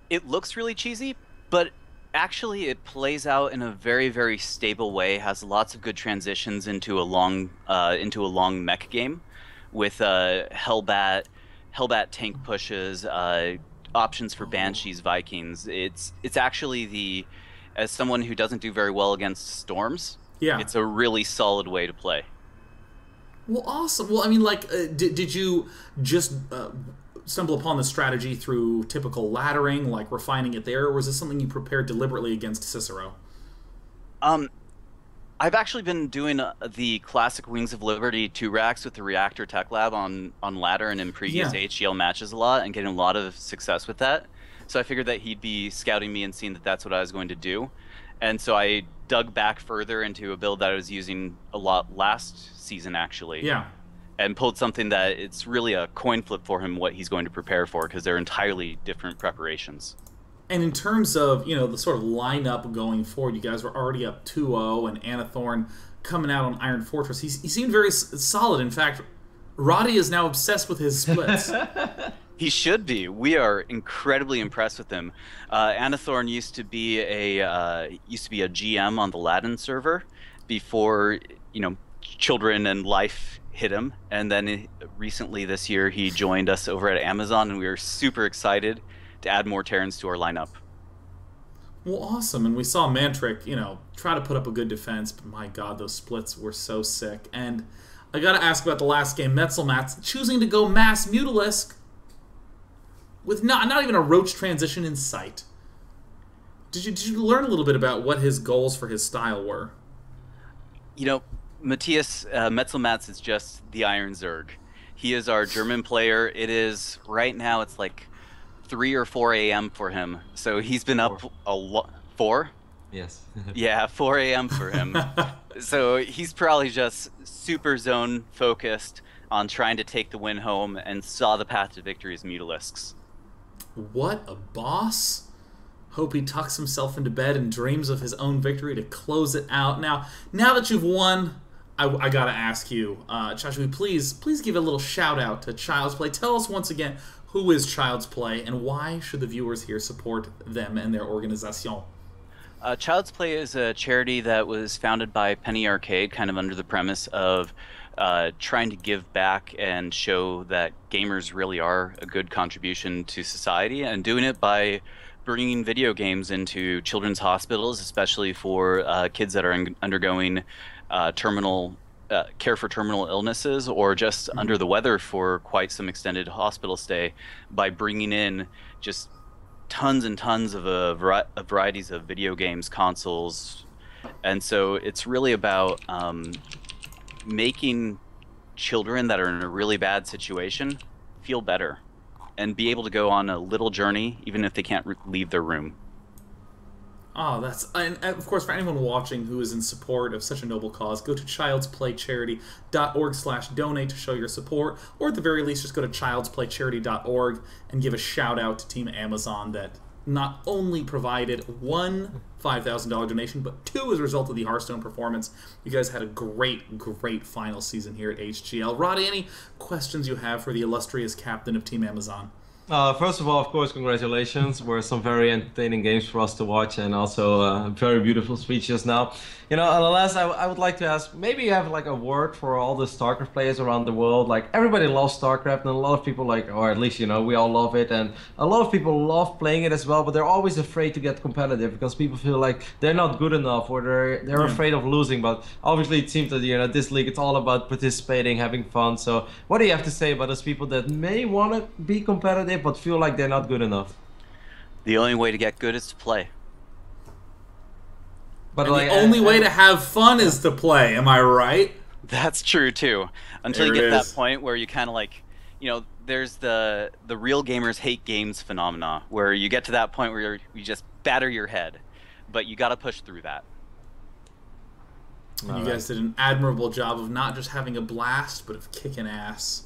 It looks really cheesy, but actually it plays out in a very, very stable way. Has lots of good transitions into a long mech game, with Hellbat tank pushes, options for Banshees, Vikings. It's actually as someone who doesn't do very well against storms, it's a really solid way to play. Well, awesome. Well, I mean, like, did you just stumble upon the strategy through typical laddering, like refining it there, or was this something you prepared deliberately against Cicero? I've actually been doing the classic Wings of Liberty 2 racks with the Reactor Tech Lab on ladder and in previous AHGL matches a lot, and getting a lot of success with that. So I figured that he'd be scouting me and seeing that that's what I was going to do. And so I dug back further into a build that I was using a lot last season, actually. Yeah. And pulled something that it's really a coin flip for him what he's going to prepare for, because they're entirely different preparations. And in terms of, you know, the sort of lineup going forward, you guys were already up 2-0, and Anathorn coming out on Iron Fortress. He seemed very solid. In fact, Roddy is now obsessed with his splits. He should be. We are incredibly impressed with him. Anathorn used to be a GM on the Latin server before, children and life hit him. And then recently this year, he joined us over at Amazon, and we were super excited to add more Terrans to our lineup. Well, awesome. And we saw Mantric, try to put up a good defense, but my God, those splits were so sick. And I got to ask about the last game. Metzelmatz choosing to go Mass Mutalisk with not even a Roach transition in sight. Did you learn a little bit about what his goals for his style were? Matthias Metzelmatz is just the Iron Zerg. He is our German player. It is, right now, it's like 3 or 4 a.m. for him. So he's been up a lot. 4? Yes. Yeah, 4 a.m. for him. So he's probably just super zone focused on trying to take the win home, and saw the path to victory as Mutalisks. What a boss. Hope he tucks himself into bed and dreams of his own victory to close it out. Now that you've won, I gotta ask you, Joshua, please give a little shout out to Child's Play. Tell us once again, who is Child's Play, and why should the viewers here support them and their organization? Child's Play is a charity that was founded by Penny Arcade, kind of under the premise of trying to give back and show that gamers really are a good contribution to society, and doing it by bringing video games into children's hospitals, especially for kids that are undergoing terminal care for terminal illnesses, or just under the weather for quite some extended hospital stay, by bringing in just tons and tons of varieties of video games, consoles. And so it's really about making children that are in a really bad situation feel better and be able to go on a little journey, even if they can't leave their room. Oh, and of course, for anyone watching who is in support of such a noble cause, go to childsplaycharity.org/donate to show your support, or at the very least, just go to childsplaycharity.org and give a shout out to Team Amazon that not only provided one $5,000 donation, but 2 as a result of the Hearthstone performance. You guys had a great final season here at AHGL. Roddy, any questions you have for the illustrious captain of Team Amazon? First of all, of course, congratulations. Were some very entertaining games for us to watch, and also very beautiful speeches now. Nonetheless, I would like to ask, maybe you have like a word for all the StarCraft players around the world. Like, everybody loves StarCraft, and a lot of people or at least, we all love it, and a lot of people love playing it as well, but they're always afraid to get competitive because people feel like they're not good enough, or they're afraid of losing. But obviously it seems that, this league, it's all about participating, having fun. So what do you have to say about those people that may want to be competitive but feel like they're not good enough? The only way to get good is to play. But the only way to have fun is to play, am I right? That's true too. Until you get that point where you kind of there's the real gamers hate games phenomena, where you get to that point where you just batter your head, but you got to push through that. And you guys did an admirable job of not just having a blast, but of kicking ass.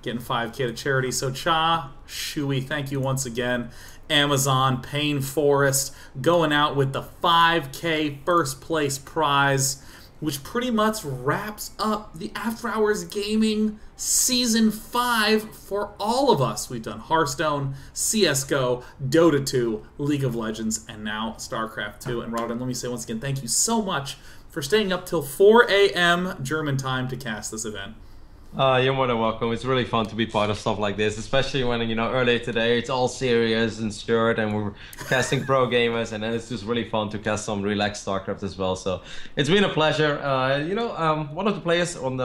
Getting 5K to charity. So Cha, Shui, thank you once again. Amazon, Payne Forest, going out with the 5K first place prize, which pretty much wraps up the After Hours Gaming Season 5 for all of us. We've done Hearthstone, CSGO, Dota 2, League of Legends, and now StarCraft 2. And Rotterdam, let me say once again, thank you so much for staying up till 4 a.m. German time to cast this event. You're more than welcome. It's really fun to be part of stuff like this, especially when, earlier today it's all serious and short, and we're casting pro gamers, and then it's just really fun to cast some relaxed StarCraft as well. So it's been a pleasure. One of the players on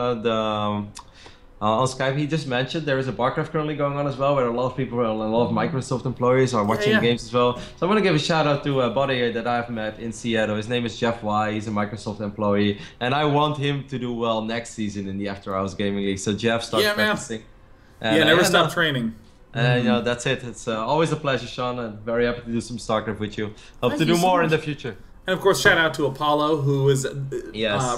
on Skype, he just mentioned there is a Barcraft currently going on as well, where a lot of people, a lot of Microsoft employees are watching games as well. So I'm going to give a shout out to a buddy that I've met in Seattle. His name is Jeff Y. He's a Microsoft employee, and I want him to do well next season in the After Hours Gaming League. So Jeff, start practicing. Never stop training. That's it. It's always a pleasure, Sean, and very happy to do some StarCraft with you. Hope to do more in the future. And of course, shout out to Apollo, who is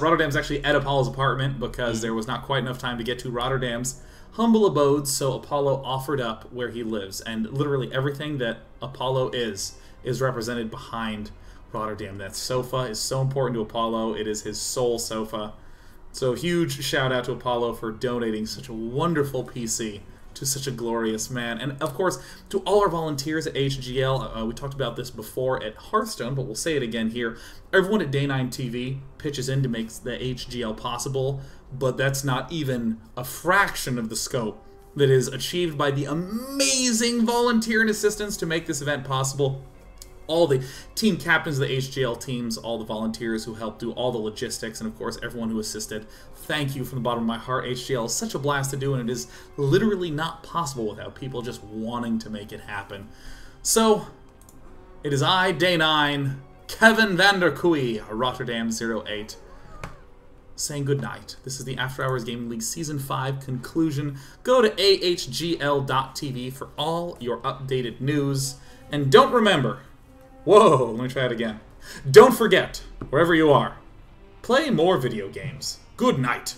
Rotterdam's actually at Apollo's apartment because there was not quite enough time to get to Rotterdam's humble abode. So Apollo offered up where he lives, and literally everything that Apollo is represented behind Rotterdam. That sofa is so important to Apollo. It is his soul sofa. So huge shout out to Apollo for donating such a wonderful PC to such a glorious man. And of course, to all our volunteers at AHGL, we talked about this before at Hearthstone, but we'll say it again here. Everyone at Day 9 TV pitches in to make the AHGL possible, but that's not even a fraction of the scope that is achieved by the amazing volunteer and assistants to make this event possible. All the team captains of the HGL teams, all the volunteers who helped do all the logistics, and of course everyone who assisted. Thank you from the bottom of my heart. HGL is such a blast to do, and it is literally not possible without people just wanting to make it happen. So, it is I, Day 9, Kevin Vanderkooi, Rotterdam 08, saying goodnight. This is the After Hours Gaming League Season 5 conclusion. Go to ahgl.tv for all your updated news. And don't remember... Whoa, let me try it again. Don't forget, wherever you are, play more video games. Good night.